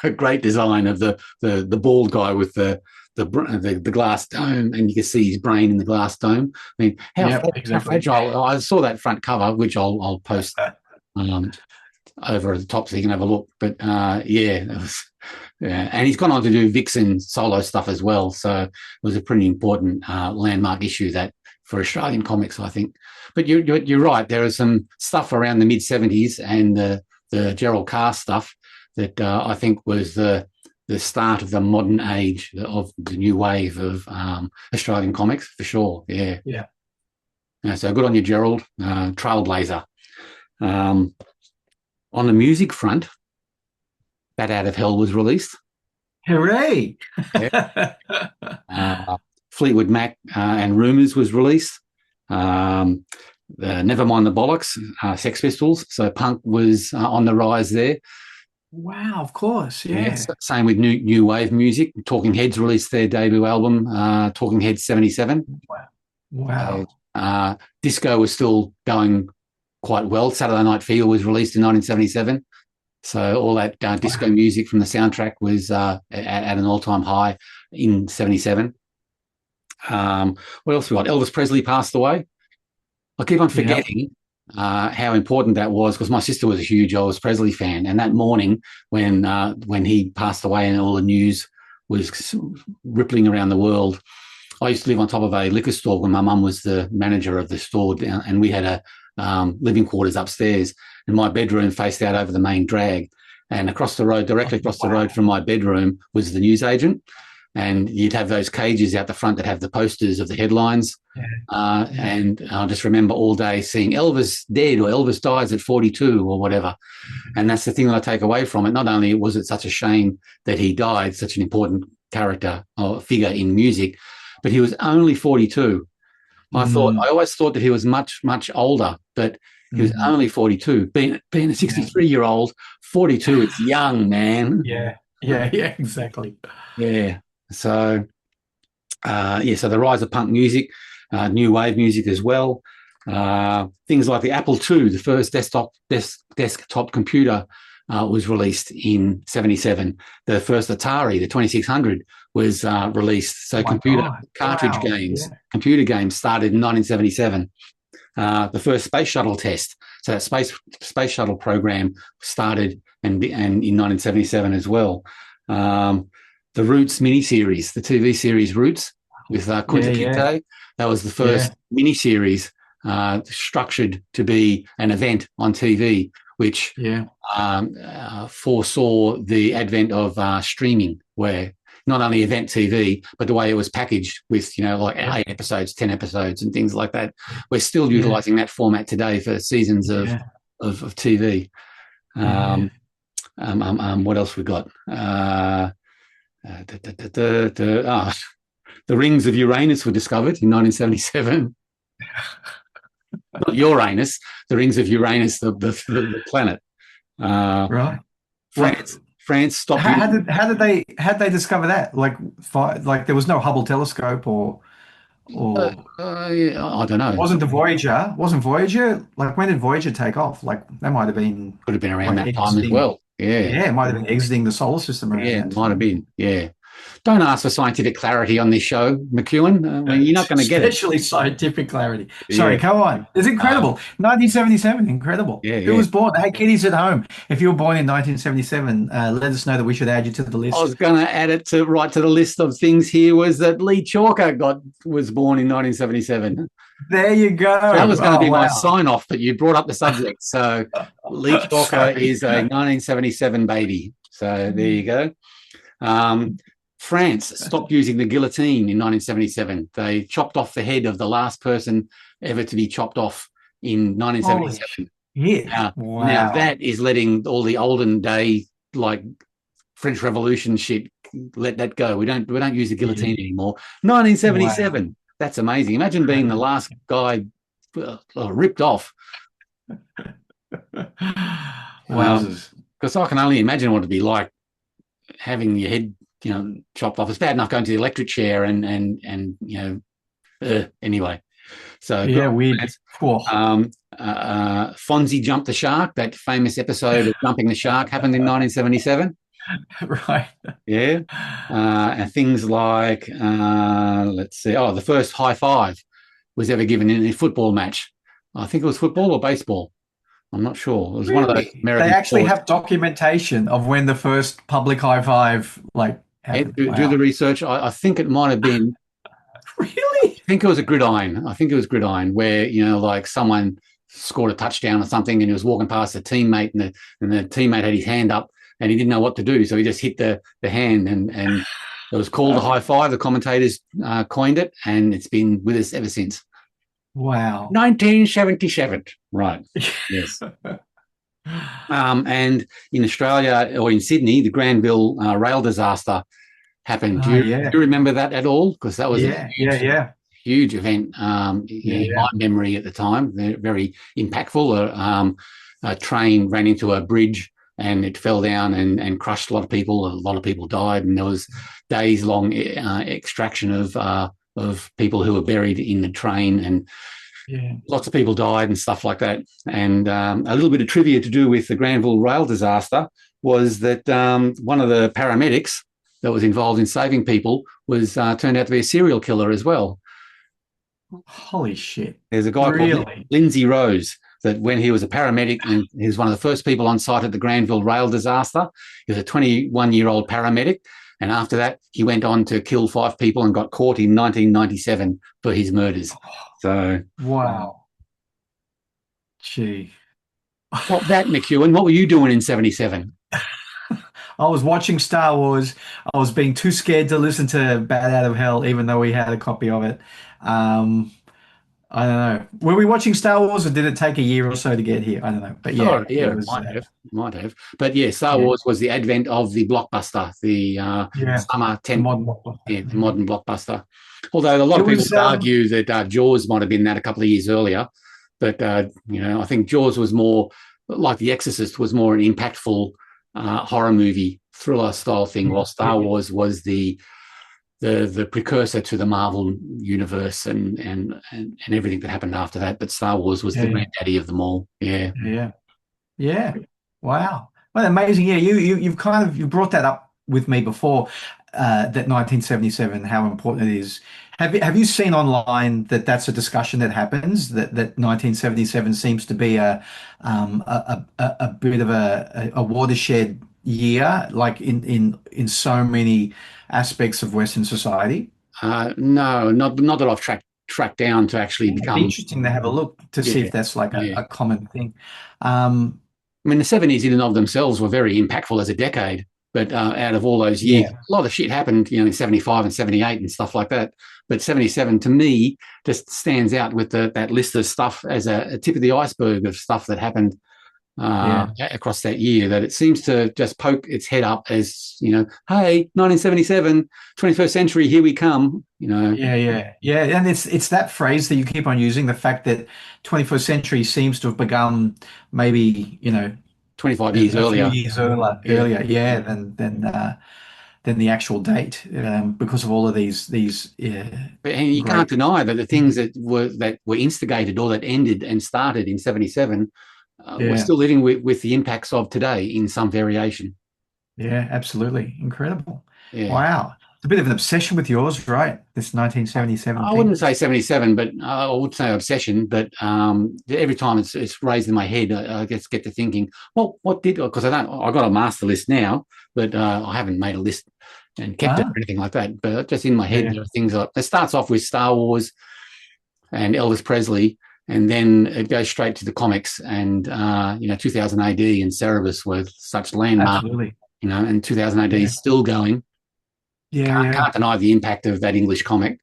a great design of the bald guy with the glass dome, and you can see his brain in the glass dome. I mean, how fragile! I saw that front cover, which I'll post over at the top so you can have a look. But it was, and he's gone on to do Vixen solo stuff as well. So it was a pretty important landmark issue that for Australian comics, I think. But you're right. There is some stuff around the mid '70s and the Gerald Carr stuff that I think was the start of the modern age of the new wave of Australian comics, for sure. Yeah. So good on you, Gerald. Trailblazer. On the music front, Bat Out of Hell was released. Hooray! Fleetwood Mac and Rumours was released. Never Mind the Bollocks, Sex Pistols. So punk was on the rise there. Wow, of course, yeah. Same with new wave music. Talking Heads released their debut album, Talking Heads '77. Wow. Disco was still going quite well. Saturday Night Fever was released in 1977. So all that disco music from the soundtrack was at an all-time high in '77. What else we got? Elvis Presley passed away. I keep on forgetting how important that was because my sister was a huge Elvis Presley fan, and that morning when he passed away and all the news was rippling around the world, I used to live on top of a liquor store when my mum was the manager of the store, and we had a living quarters upstairs, and my bedroom faced out over the main drag, and across the road, directly across the road from my bedroom was the newsagent. And you'd have those cages out the front that have the posters of the headlines. And I just remember all day seeing Elvis dead or Elvis dies at 42 or whatever. And that's the thing that I take away from it. Not only was it such a shame that he died, such an important character or figure in music, but he was only 42. I always thought that he was much, much older, but he was only 42. Being a 63-year-old, 42, it's young, man. Yeah, exactly. Yeah. So, so the rise of punk music, new wave music as well. Things like the Apple II, the first desktop computer, was released in '77. The first Atari, the 2600, was released. So computer games started in 1977. The first space shuttle test, so that space shuttle program started and in 1977 as well. The Roots miniseries, the TV series Roots with Kunta Kinte, that was the first miniseries structured to be an event on TV, which foresaw the advent of streaming, where not only event TV, but the way it was packaged with, 8 episodes, 10 episodes and things like that. We're still utilising that format today for seasons of TV. What else we got? The rings of Uranus were discovered in 1977. Not Uranus, the rings of Uranus, the planet. Right. France stopped. How did they discover that? Like there was no Hubble telescope or I don't know. Wasn't Voyager? Like when did Voyager take off? Like that might have been could have been around that time as well. Yeah, it might have been exiting the solar system around that. It might have been. Yeah. Don't ask for scientific clarity on this show, McEwen. You're not going to get it. Especially scientific clarity. Sorry, go on. It's incredible. 1977, incredible. Who was born? Hey, kiddies at home, if you were born in 1977, let us know that we should add you to the list. I was going to add it right to the list of things here was that Lee Chalker was born in 1977. There you go. So that was going to be my sign-off, but you brought up the subject. So Lee Chalker is a 1977 baby. So there you go. France stopped using the guillotine in 1977. They chopped off the head of the last person ever to be chopped off in 1977. Now that is letting all the olden day, like French Revolution shit, let that go. We don't use the guillotine anymore. 1977. That's amazing. Imagine being the last guy ripped off. Because I can only imagine what it'd be like having your head, chopped off. It's bad enough going to the electric chair and anyway. So weird. Fonzie jumped the shark. That famous episode of Jumping the Shark happened in 1977. Right. Yeah. And things like, let's see, the first high five was ever given in a football match. I think it was football or baseball. I'm not sure. It was one of those Really? American They actually sports. have documentation of when the first public high five happened. Do the Wow. research. I think it might have been, Really? I think it was a gridiron. I think it was gridiron where, like someone scored a touchdown or something and he was walking past a teammate and the teammate had his hand up and he didn't know what to do. So he just hit the hand and it was called a high five. The commentators coined it and it's been with us ever since. Wow. 1977. Right. Yes. And in Australia or in Sydney, the Granville rail disaster happened. Do you remember that at all? Because that was a huge event in my memory at the time. They're very impactful. A train ran into a bridge and it fell down and crushed a lot of people. A lot of people died, and there was days-long extraction of people who were buried in the train, and lots of people died and stuff like that. And a little bit of trivia to do with the Granville rail disaster was that one of the paramedics that was involved in saving people was turned out to be a serial killer as well. Holy shit. There's a guy called Lindsay Rose that when he was a paramedic, and he was one of the first people on site at the Granville rail disaster. He was a 21-year-old paramedic. And after that, he went on to kill 5 people and got caught in 1997 for his murders. So, wow. Gee. What that, McEwen? What were you doing in 77? I was watching Star Wars. I was being too scared to listen to Bat Out of Hell, even though we had a copy of it. I don't know. Were we watching Star Wars, or did it take a year or so to get here? I don't know. But it was, might have. But Star Wars was the advent of the blockbuster, the summer 10, the modern blockbuster. Although a lot of people would argue that Jaws might have been that a couple of years earlier. But I think Jaws was more like The Exorcist, was more an impactful horror movie thriller style thing, while Star Wars was the precursor to the Marvel universe and everything that happened after that. But Star Wars was the granddaddy of them all. Yeah. Wow. Well, amazing. Yeah, you've you brought that up with me before, that 1977, how important it is. Have you seen online that that's a discussion that happens, that 1977 seems to be a bit of a watershed year, like in so many aspects of Western society? No, not that I've tracked down to actually become. It'd be interesting to have a look to see if that's like a common thing. I mean, the 70s in and of themselves were very impactful as a decade, but out of all those years, a lot of shit happened, in 75 and 78 and stuff like that. But 77 to me just stands out with that list of stuff as a tip of the iceberg of stuff that happened across that year, that it seems to just poke its head up as, hey, 1977, 21st century, here we come, And it's that phrase that you keep on using, the fact that 21st century seems to have begun maybe, 25 years earlier. Earlier than the actual date, because of all of these. And you can't deny that the things that were instigated or that ended and started in 77, we're still living with the impacts of today in some variation. Yeah, absolutely. Incredible. Yeah. Wow. It's a bit of an obsession with yours, right? This 1977 I wouldn't say 77, but I would say obsession. But every time it's raised in my head, I just get to thinking, well, what did, because I got a master list now, but I haven't made a list and kept it or anything like that. But just in my head, there are things like, it starts off with Star Wars and Elvis Presley, and then it goes straight to the comics, and 2000 AD and Cerebus were such landmark. Absolutely. And 2000 AD is still going. Can't deny the impact of that English comic.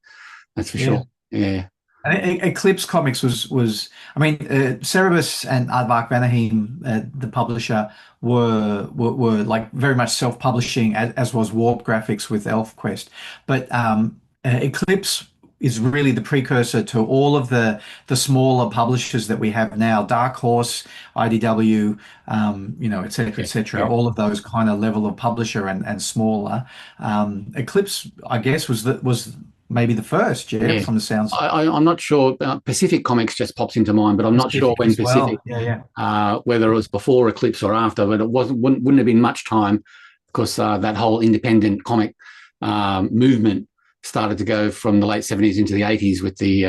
That's for sure. Yeah. And Eclipse Comics was Cerebus and Aardvark Vanaheim, the publisher, were like very much self-publishing, as was Warp Graphics with ElfQuest. But Eclipse is really the precursor to all of the smaller publishers that we have now, Dark Horse, IDW, et cetera, et cetera, all of those kind of level of publisher and smaller. Eclipse, I guess, was maybe the first, Yeah. from the sounds. I'm not sure. Pacific Comics just pops into mind, but I'm not sure Pacific when as Pacific, well. Yeah, whether it was before Eclipse or after, but it wouldn't have been much time because that whole independent comic movement started to go from the late 70s into the 80s with the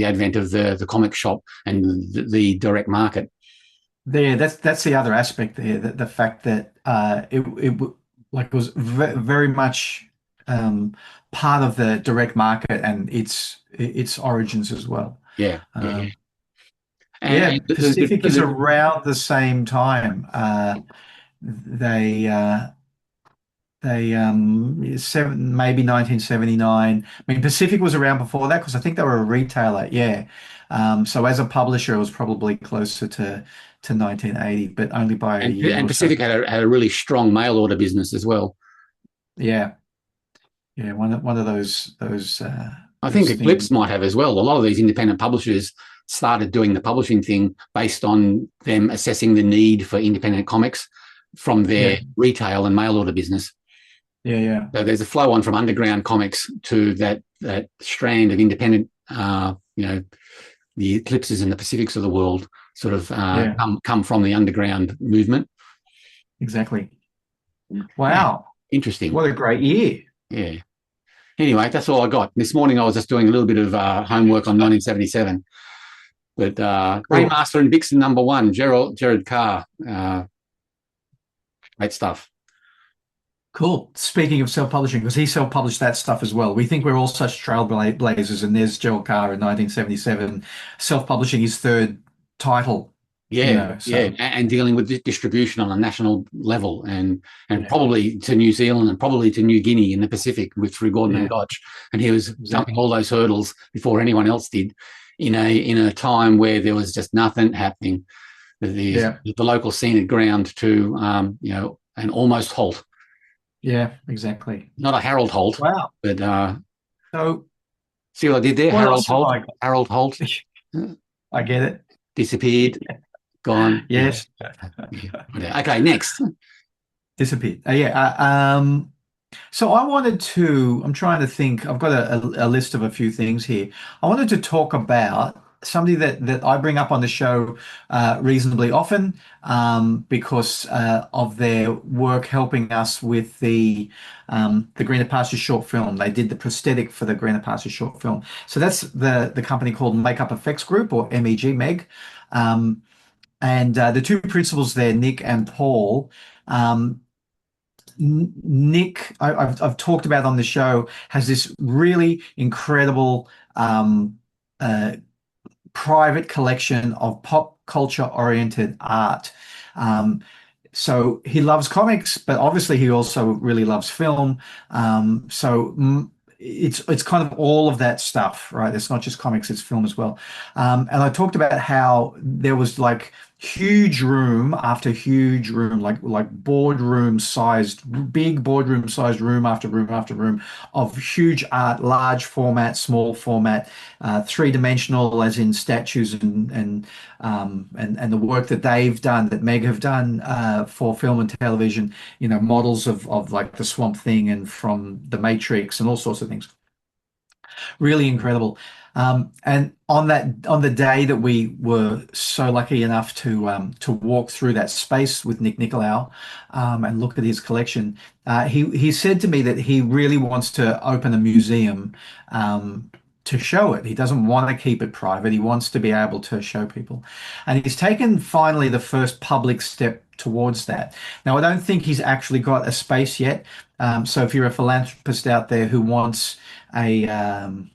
advent of the comic shop and the direct market. yeah. That's the other aspect there. That the fact that it was very much part of the direct market and its origins as well. Yeah, yeah. Um, And yeah, Pacific is around the same time. They maybe 1979. I mean, Pacific was around before that because I think they were a retailer. Yeah. So as a publisher, it was probably closer to 1980, but only by a year and or so. Pacific had a really strong mail order business as well. Yeah. Yeah. One of those I think things. Eclipse might have as well. A lot of these independent publishers started doing the publishing thing based on them assessing the need for independent comics from their Yeah. retail and mail order business. Yeah. Yeah. So there's a flow on from underground comics to that strand of independent, the Eclipses and the Pacifics of the world sort of Yeah. come from the underground movement. Exactly. Yeah. Wow. Interesting. What a great year. Yeah. Anyway, that's all I got. This morning I was just doing a little bit of homework on 1977. But Raymaster and Vixen #1, Gerard Carr. Great stuff. Cool. Speaking of self-publishing, because he self-published that stuff as well. We think we're all such trailblazers, and there's Joel Carr in 1977, self-publishing his third title. Yeah, and dealing with distribution on a national level, and probably to New Zealand and probably to New Guinea in the Pacific through Gordon and Gotch, and he was jumping all those hurdles before anyone else did, in a time where there was just nothing happening. The local scene had ground to an almost halt. Yeah, exactly. Not a Harold Holt. Wow. But so see what I did there? Harold Holt. Harold Holt. I get it. Disappeared. Gone. Yes. Okay, next. Disappeared. So I'm trying to think, I've got a list of a few things here. I wanted to talk about somebody that I bring up on the show reasonably often because of their work helping us with the Greener Pastures short film. They did the prosthetic for the Greener Pastures short film. So that's the company called Makeup Effects Group, or MEG, Meg. And the two principals there, Nick and Paul. Nick, I've talked about on the show, has this really incredible private collection of pop culture oriented art. So he loves comics, but obviously he also really loves film. It's kind of all of that stuff, right? It's not just comics, it's film as well. And I talked about how there was like huge room after huge room, like boardroom sized, big boardroom sized room after room after room of huge art, large format, small format, three-dimensional, as in statues and the work that they've done, that Meg have done for film and television. Models of like the Swamp Thing and from The Matrix and all sorts of things. Really incredible. And on the day that we were so lucky enough to walk through that space with Nick Nicolau and look at his collection, he said to me that he really wants to open a museum to show it. He doesn't want to keep it private. He wants to be able to show people. And he's taken finally the first public step towards that. Now, I don't think he's actually got a space yet. So if you're a philanthropist out there who wants a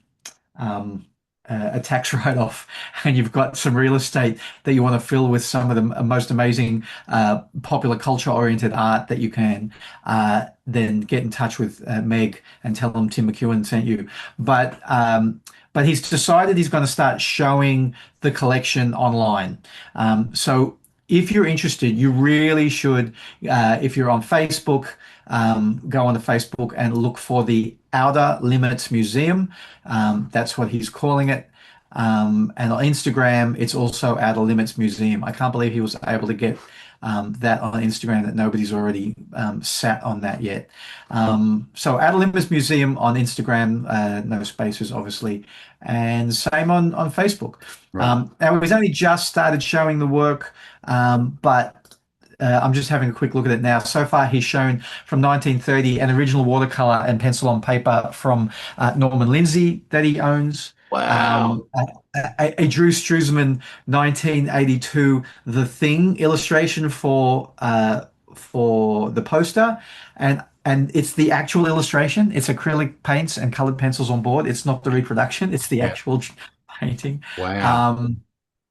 tax write-off and you've got some real estate that you want to fill with some of the most amazing popular culture-oriented art that you can, then get in touch with Meg and tell them Tim McEwen sent you. But he's decided he's going to start showing the collection online. So if you're interested, you really should, if you're on Facebook, go onto Facebook and look for the Outer Limits Museum. That's what he's calling it. And on Instagram, it's also Outer Limits Museum. I can't believe he was able to get that on Instagram, that nobody's already sat on that yet. So Outer Limits Museum on Instagram, no spaces, obviously, and same on Facebook. Right. Now, he's only just started showing the work, but I'm just having a quick look at it now. So far, he's shown from 1930 an original watercolor and pencil on paper from Norman Lindsay that he owns. Wow. A Drew Struzman 1982 The Thing illustration for the poster, and it's the actual illustration. It's acrylic paints and colored pencils on board. It's not the reproduction. It's the Yeah. actual painting. Wow.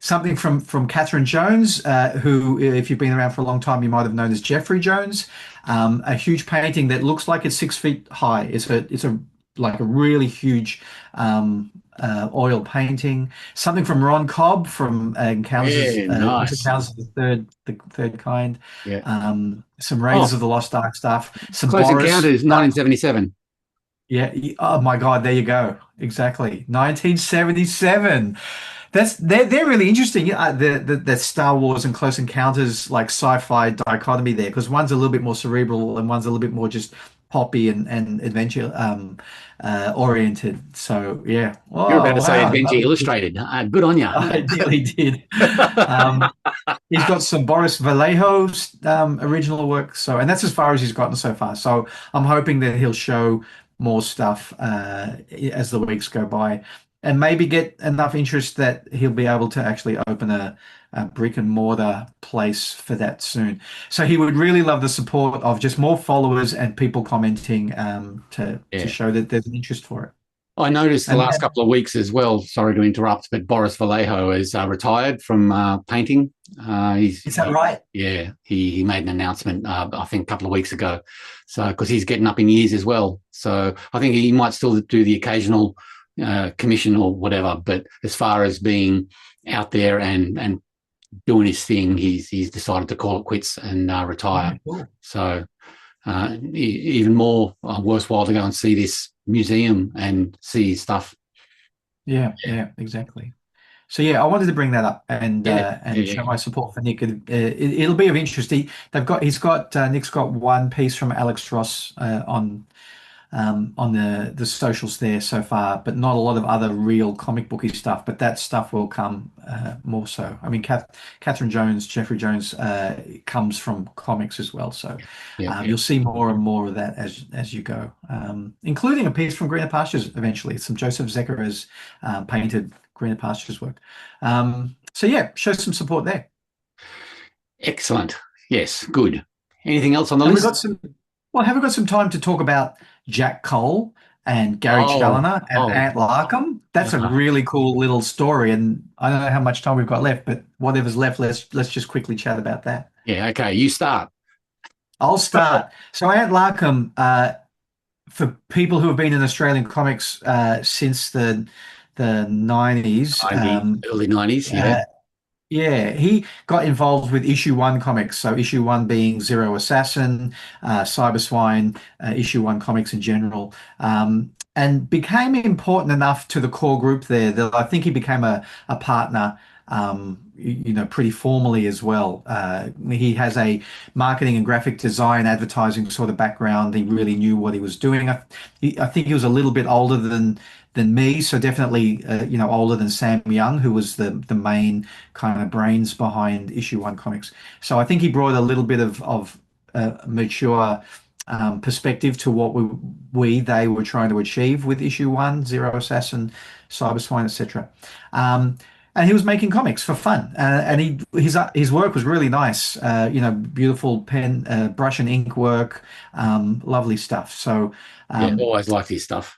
Something from Catherine Jones, who, if you've been around for a long time, you might have known as Jeffrey Jones. A huge painting that looks like it's 6 feet high. It's a like a really huge oil painting. Something from Ron Cobb from Encounters, Yeah, nice. Encounters of the third kind. Yeah. Some Raiders Oh, of the Lost Ark stuff. Some Close Boris. Encounters, 1977. Yeah. Oh my God. There you go. Exactly. 1977. They're really interesting. The Star Wars and Close Encounters like sci-fi dichotomy there, because one's a little bit more cerebral and one's a little bit more just poppy and adventure oriented. So yeah. You're about Oh to say wow. Adventure Illustrated. Good on you. I nearly did. Um, he's got some Boris Vallejo original work. So, and that's as far as he's gotten so far. So I'm hoping that he'll show more stuff as the weeks go by, and maybe get enough interest that he'll be able to actually open a brick and mortar place for that soon. So he would really love the support of just more followers and people commenting to Yeah. show that there's an interest for it. I noticed the And last couple of weeks as well, sorry to interrupt, but Boris Vallejo has retired from painting. is that right? Yeah, he made an announcement, I think, a couple of weeks ago. So, because he's getting up in years as well. So I think he might still do the occasional commission or whatever. But as far as being out there and doing his thing, he's decided to call it quits and retire. Oh, cool. So even more worthwhile to go and see this museum and see his stuff. Yeah, exactly. So yeah, I wanted to bring that up and show my support for Nick. It'll be of interest. Nick's got one piece from Alex Ross on the socials there so far, but not a lot of other real comic booky stuff. But that stuff will come more so. I mean, Catherine Jones, Jeffrey Jones comes from comics as well. So you'll see more and more of that as you go, including a piece from Greener Pastures eventually. Some Joseph Zechariah's painted Greener Pastures work. So yeah, show some support there. Excellent. Yes, good. Anything else on the list? Have we got some time to talk about Jack Cole and Gary Chaloner and Ant Larkham? That's a really cool little story, and I don't know how much time we've got left, but whatever's left, let's just quickly chat about that. Yeah, okay, you start. I'll start. So Ant Larkham, for people who have been in Australian comics since the 90s, early 90s, yeah. Yeah, he got involved with issue 1 comics. So issue 1 being Zero Assassin, Cyberswine, issue 1 comics in general, and became important enough to the core group there that I think he became a partner, pretty formally as well. He has a marketing and graphic design, advertising sort of background. He really knew what he was doing. I think he was a little bit older than me, so definitely older than Sam Young, who was the main kind of brains behind issue 1 comics. So I think he brought a little bit of mature perspective to what they were trying to achieve with issue 1, Zero Assassin, Cyberswine, etc. And he was making comics for fun, and his work was really nice. Beautiful pen, brush and ink work, lovely stuff. So always liked his stuff.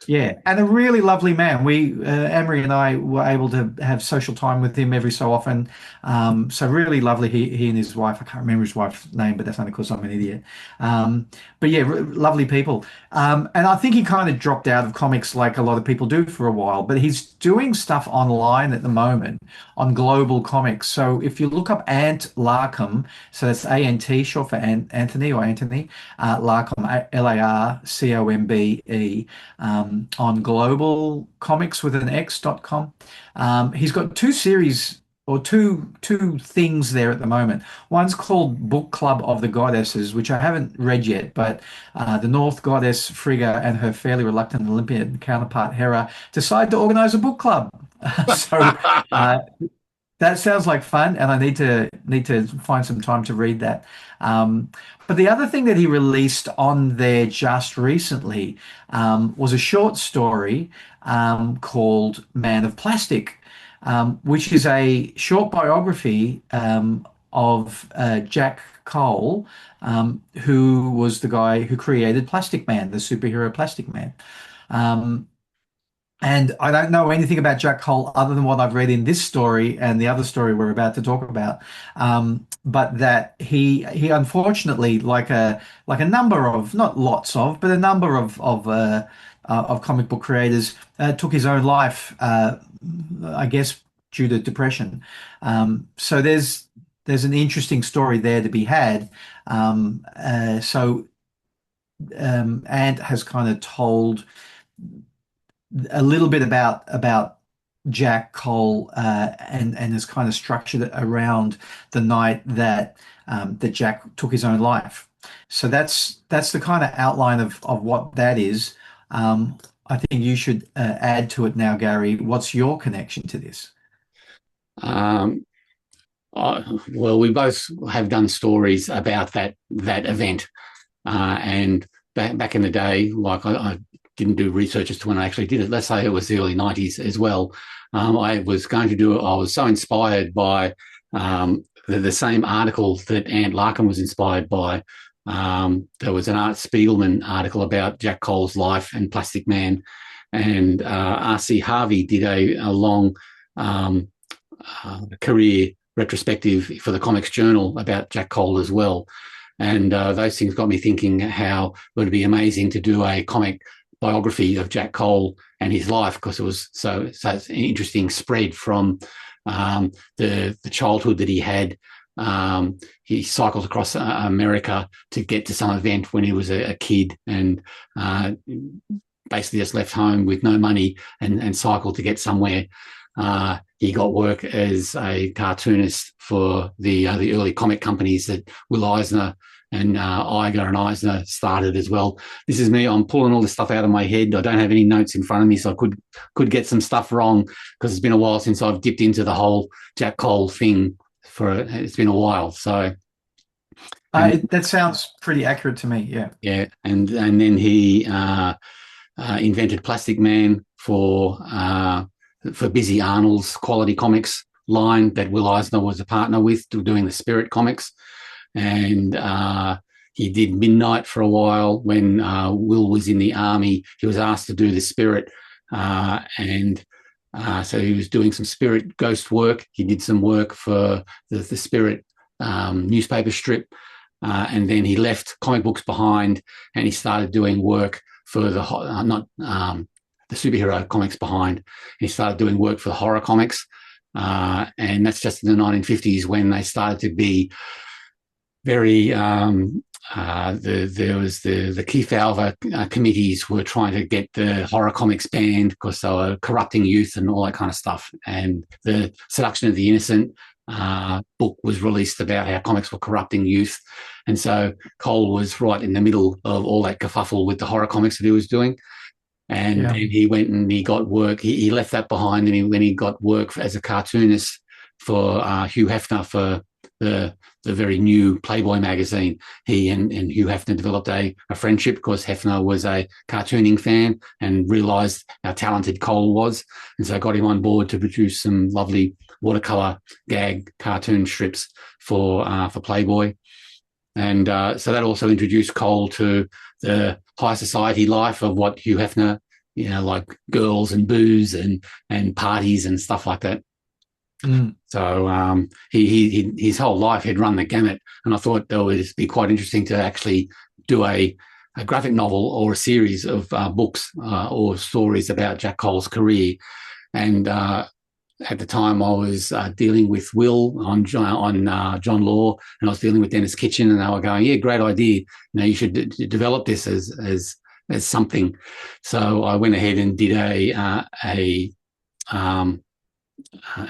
Yeah, and a really lovely man. Amory and I were able to have social time with him every so often. So really lovely. He and his wife, I can't remember his wife's name, but that's only because I'm an idiot. But yeah, lovely people. And I think he kind of dropped out of comics like a lot of people do for a while, but he's doing stuff online at the moment on Global Comics. So if you look up Ant Larkham, so that's A-N-T, short for Anthony or Anthony, Larkham, Larcombe. on Global Comics with an X.com. He's got two series or two things there at the moment. One's called Book Club of the Goddesses, which I haven't read yet, but the North Goddess Frigga and her fairly reluctant Olympian counterpart Hera decide to organize a book club. So that sounds like fun, and I need to find some time to read that. But the other thing that he released on there just recently was a short story called Man of Plastic, which is a short biography of Jack Cole, who was the guy who created Plastic Man, the superhero Plastic Man. And I don't know anything about Jack Cole other than what I've read in this story and the other story we're about to talk about. But that he unfortunately, like a number of, not lots of, but a number of comic book creators, took his own life. I guess due to depression. So there's an interesting story there to be had. Ant has kind of told a little bit about Jack Cole and has kind of structured it around the night that that Jack took his own life. So that's the kind of outline of what that is. I think you should add to it now, Gary. What's your connection to this? Well, we both have done stories about that event, and back in the day, like I didn't do research as to when I actually did it. Let's say it was the early 90s as well. I was going to do it. I was so inspired by the same article that Ant Larkin was inspired by. There was an Art Spiegelman article about Jack Cole's life and Plastic Man, and R.C. Harvey did a long career retrospective for the Comics Journal about Jack Cole as well. And those things got me thinking how it would be amazing to do a comic biography of Jack Cole and his life, because it was so an interesting spread from the childhood that he had. He cycled across America to get to some event when he was a kid, and basically just left home with no money and cycled to get somewhere. He got work as a cartoonist for the early comic companies that Will Eisner and Iger and Eisner started as well. This is me. I'm pulling all this stuff out of my head. I don't have any notes in front of me, so I could get some stuff wrong, because it's been a while since I've dipped into the whole Jack Cole thing. It's been a while. So that sounds pretty accurate to me. Yeah. Yeah, and then he invented Plastic Man for Busy Arnold's Quality Comics line that Will Eisner was a partner with, doing the Spirit comics. And he did Midnight for a while when Will was in the army. He was asked to do the Spirit, so he was doing some Spirit ghost work. He did some work for the Spirit newspaper strip, and then he left comic books behind, and he started doing work for the superhero comics behind. He started doing work for the horror comics, and that's just in the 1950s when they started to be very there was the Kefauver committees were trying to get the horror comics banned because they were corrupting youth and all that kind of stuff. And the Seduction of the Innocent book was released about how comics were corrupting youth. And so Cole was right in the middle of all that kerfuffle with the horror comics that he was doing. And then he went and he got work. He left that behind, and when he got work as a cartoonist for Hugh Hefner for the very new Playboy magazine. He and Hugh Hefner developed a friendship because Hefner was a cartooning fan and realised how talented Cole was, and so got him on board to produce some lovely watercolour gag cartoon strips for Playboy. And so that also introduced Cole to the high society life of what Hugh Hefner, like girls and booze and parties and stuff like that. So he his whole life had run the gamut, and I thought that would be quite interesting to actually do a graphic novel or a series of books or stories about Jack Cole's career. And at the time, I was dealing with Will on John Law, and I was dealing with Dennis Kitchen, and they were going, "Yeah, great idea. You should develop this as as something. So I went ahead and did an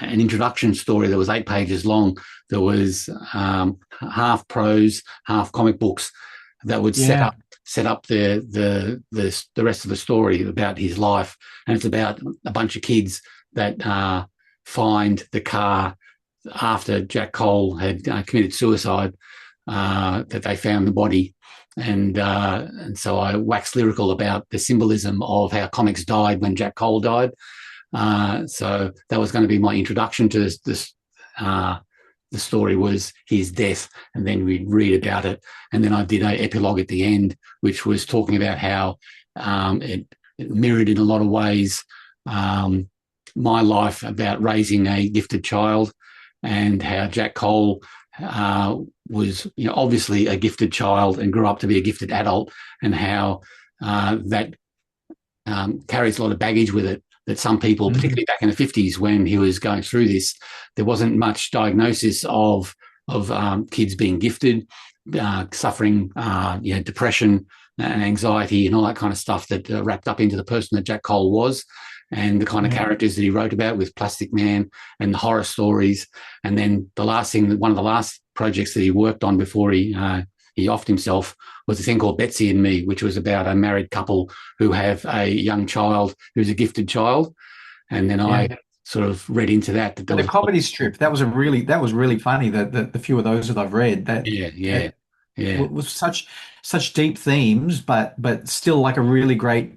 introduction story that was 8 pages long. That was half prose, half comic books that would set up the rest of the story about his life. And it's about a bunch of kids that find the car after Jack Cole had committed suicide, that they found the body. And so I waxed lyrical about the symbolism of how comics died when Jack Cole died. So that was going to be my introduction to this. The story was his death, and then we'd read about it. And then I did an epilogue at the end, which was talking about how it mirrored in a lot of ways my life about raising a gifted child, and how Jack Cole was, obviously a gifted child and grew up to be a gifted adult, and how that carries a lot of baggage with it. That some people, particularly back in the 50s when he was going through this, there wasn't much diagnosis of kids being gifted, suffering, depression and anxiety and all that kind of stuff that wrapped up into the person that Jack Cole was, and the kind of characters that he wrote about with Plastic Man and the horror stories. And then one of the last projects that he worked on before he offed himself was a thing called Betsy and Me, which was about a married couple who have a young child who's a gifted child. And then I sort of read into that. The comedy strip, that was really funny. The few of those that I've read, that was such deep themes, but still like a really great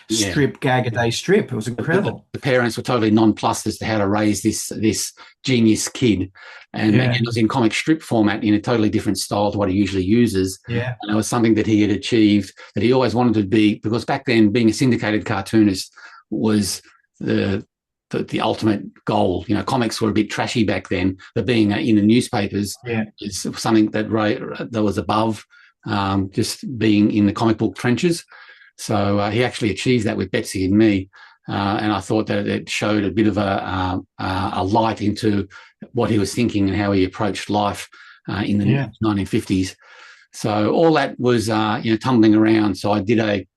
strip, gag a day strip. It was incredible. The parents were totally nonplussed as to how to raise this genius kid, and again, it was in comic strip format in a totally different style to what he usually uses. And it was something that he had achieved, that he always wanted to be, because back then being a syndicated cartoonist was the ultimate goal. Comics were a bit trashy back then, but being in the newspapers is something that was above just being in the comic book trenches. So he actually achieved that with Betsy and Me, and I thought that it showed a bit of a light into what he was thinking and how he approached life in the 1950s. So all that was tumbling around. So I did an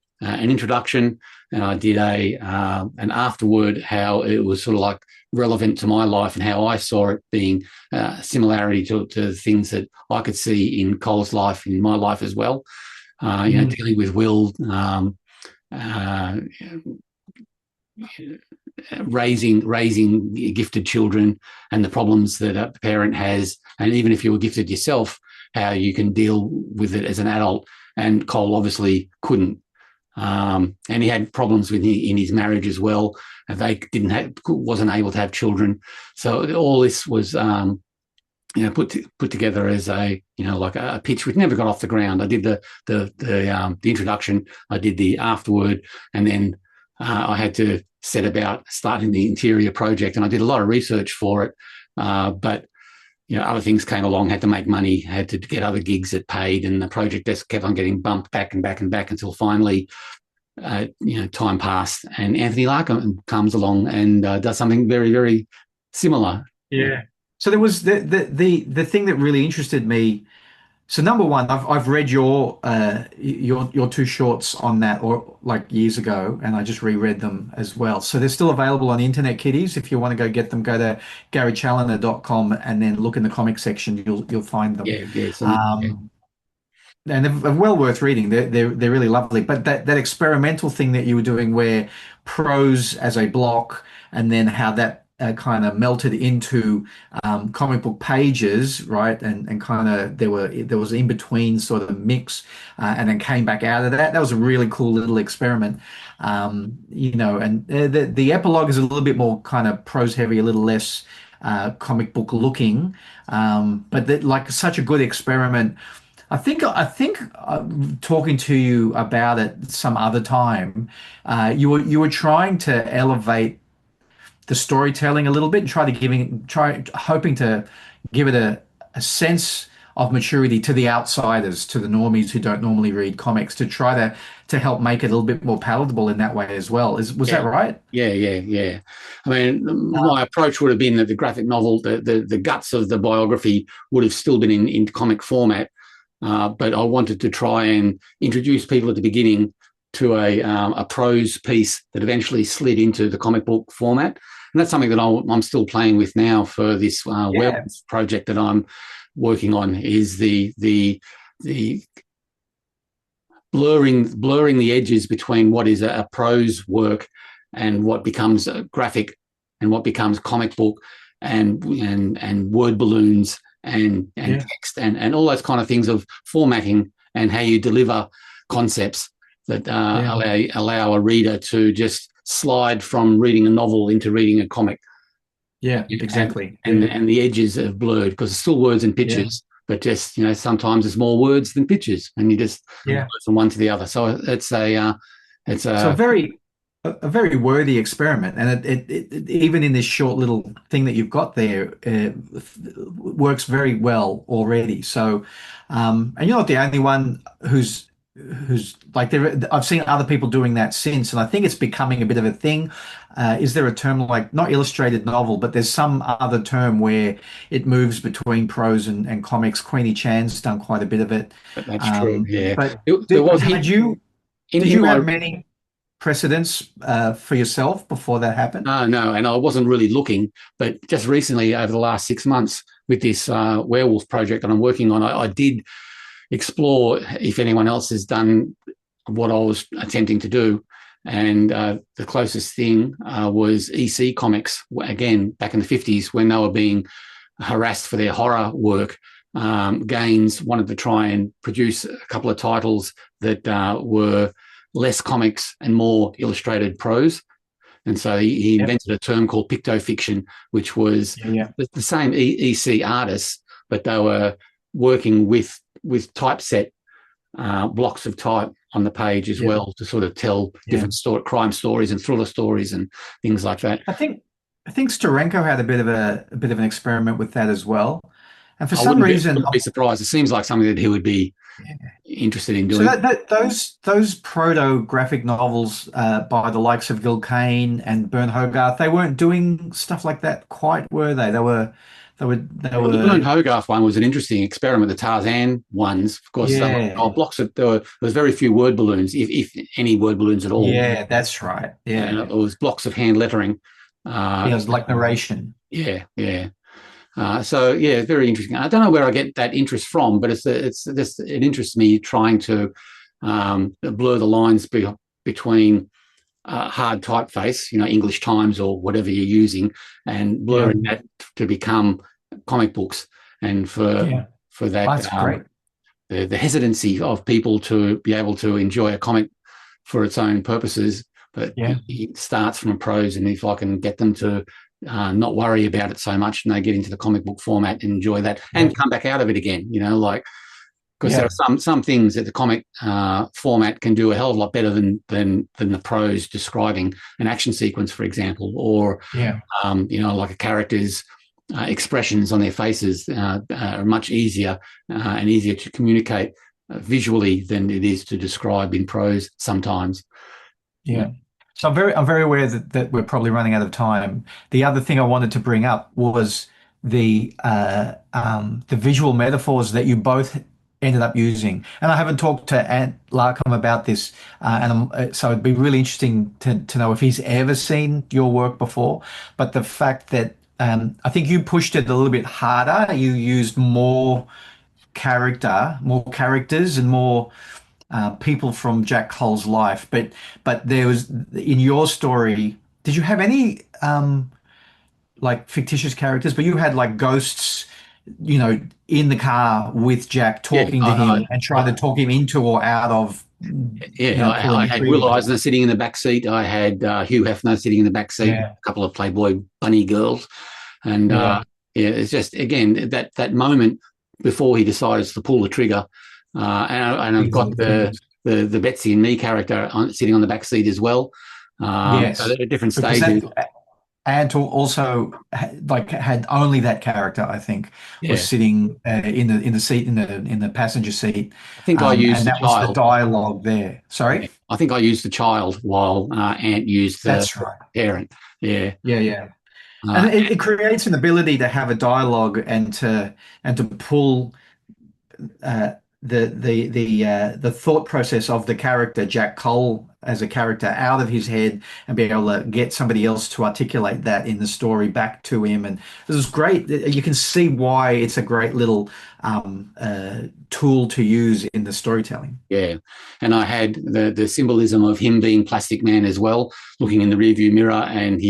introduction, and I did an afterword, how it was sort of like relevant to my life and how I saw it being similarity to things that I could see in Cole's life, in my life as well. Dealing with Will, raising gifted children and the problems that a parent has, and even if you were gifted yourself, how you can deal with it as an adult. And Cole obviously couldn't, and he had problems in his marriage as well. And they wasn't able to have children. So all this was put together as a like a pitch which never got off the ground. I did the introduction, I did the afterword, and then I had to set about starting the interior project, and I did a lot of research for it. But other things came along, had to make money, had to get other gigs that paid, and the project just kept on getting bumped back and back and back until finally, time passed, and Anthony Larkham comes along and does something very, very similar. Yeah. So there was the thing that really interested me. So number one, I've read your 2 shorts on that, or like years ago, and I just reread them as well. So they're still available on the internet, kiddies. If you want to go get them, go to garychaloner.com and then look in the comic section. You'll find them. And they're well worth reading. They're really lovely. But that experimental thing that you were doing, where prose as a block, and then how that kind of melted into comic book pages, right? And kind of there was in between sort of mix, and then came back out of that. That was a really cool little experiment, and the epilogue is a little bit more kind of prose heavy, a little less comic book looking, but like such a good experiment. I think talking to you about it some other time, you were trying to elevate the storytelling a little bit and hoping to give it a sense of maturity to the outsiders, to the normies who don't normally read comics, to try to help make it a little bit more palatable in that way as well. Was that right? Yeah. I mean, my approach would have been that the graphic novel, the guts of the biography would have still been in comic format, but I wanted to try and introduce people at the beginning to a prose piece that eventually slid into the comic book format. And that's something that I'm still playing with now for this werewolf project that I'm working on, is the blurring the edges between what is a prose work and what becomes a graphic and what becomes comic book and word balloons and text and all those kind of things of formatting and how you deliver concepts that allow a reader to just slide from reading a novel into reading a comic. Yeah, exactly. And the edges are blurred because it's still words and pictures, but just, sometimes there's more words than pictures, and you just go from one to the other. So it's a very worthy experiment, and it even in this short little thing that you've got there works very well already. So, and you're not the only one who's like I've seen other people doing that since, and I think it's becoming a bit of a thing. Is there a term like, not illustrated novel, but there's some other term where it moves between prose and comics? Queenie Chan's done quite a bit of it. That's true. Yeah, but did you have many precedents for yourself before that happened? No, and I wasn't really looking, but just recently, over the last 6 months, with this werewolf project that I'm working on, I did explore if anyone else has done what I was attempting to do. And the closest thing was EC Comics, again, back in the 50s, when they were being harassed for their horror work. Gaines wanted to try and produce a couple of titles that were less comics and more illustrated prose. And so he invented a term called pictofiction, which was the same EC artists, but they were working with typeset blocks of type on the page as well, to sort of tell different crime stories and thriller stories and things like that. I think Steranko had a bit of an experiment with that as well, and for some reason, I wouldn't be surprised. It seems like something that he would be interested in doing. So those proto graphic novels by the likes of Gil Kane and Bern Hogarth, they weren't doing stuff like that quite, were they? The Bern Hogarth one was an interesting experiment. The Tarzan ones, of course, blocks of there was very few word balloons, if any word balloons at all. Yeah, that's right. Yeah, it was blocks of hand lettering. It was like narration. Yeah. So very interesting. I don't know where I get that interest from, but it interests me trying to blur the lines between hard typeface, English Times or whatever you're using, and blurring that to become comic books. And for that, that's great. The hesitancy of people to be able to enjoy a comic for its own purposes, but it starts from a prose, and if I can get them to not worry about it so much, and they get into the comic book format and enjoy that and come back out of it again, because there are some things that the comic format can do a hell of a lot better than the prose describing an action sequence, for example, or like a character's expressions on their faces are much easier and easier to communicate visually than it is to describe in prose sometimes. Yeah. So I'm very aware that we're probably running out of time. The other thing I wanted to bring up was the visual metaphors that you both ended up using. And I haven't talked to Ant Larkham about this, so it'd be really interesting to know if he's ever seen your work before. But the fact that I think you pushed it a little bit harder. You used more characters, and more people from Jack Cole's life. But there was, in your story, did you have any like fictitious characters? But you had like ghosts, in the car with Jack, talking to him and trying to talk him into or out of. I had Will Eisner sitting in the back seat. I had Hugh Hefner sitting in the back seat. A couple of Playboy bunny girls, and it's just, again, that moment before he decides to pull the trigger, and I've got the Betsy and me character sitting on the back seat as well. So at different stages. And also had only that character, I think, was sitting in the seat, in the passenger seat. I think I used the child. Was the dialogue there. Sorry? Yeah. I think I used the child while Ant used the parent. Yeah. And it creates an ability to have a dialogue and to pull the thought process of the character Jack Cole as a character out of his head and be able to get somebody else to articulate that in the story back to him. And this is great. You can see why it's a great little tool to use in the storytelling. Yeah, and I had the symbolism of him being Plastic Man as well, looking in the rearview mirror, and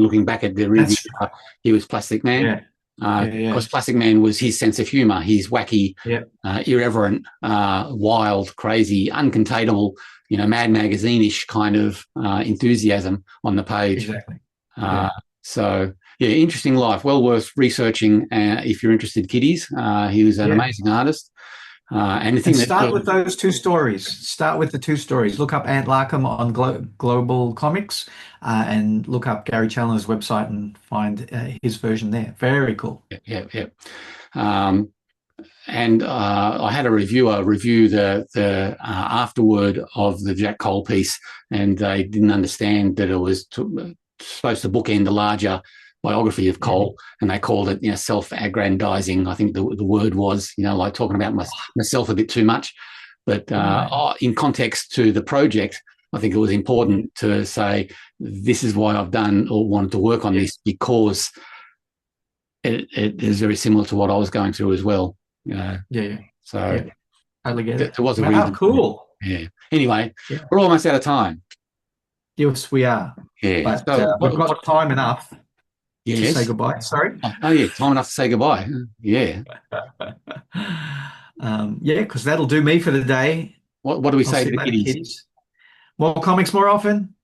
looking back at the rearview mirror, he was Plastic Man. Yeah. Because Plastic Man was his sense of humor, his wacky, irreverent, wild, crazy, uncontainable, Mad Magazine-ish kind of enthusiasm on the page. Exactly. So, interesting life. Well worth researching if you're interested, kiddies. He was an amazing artist. And start with those two stories. Start with the two stories. Look up Ant Larkham on Global Comics and look up Gary Chaloner's website and find his version there. Very cool. Yeah. And I had a reviewer review the afterword of the Jack Cole piece, and they didn't understand that it was supposed to bookend the larger biography of Cole, and they called it, self-aggrandizing. I think the word was, like talking about myself a bit too much. But in context to the project, I think it was important to say, this is why I've done or wanted to work on this, because it is very similar to what I was going through as well. So totally get it. There was a reason. Cool. Yeah. Anyway, we're almost out of time. Yes, we are. Yeah. But So we've got time enough. Yes. To say goodbye. Sorry. Oh yeah, time enough to say goodbye. Yeah. Because that'll do me for the day. What do we say to the kiddies? More comics more often.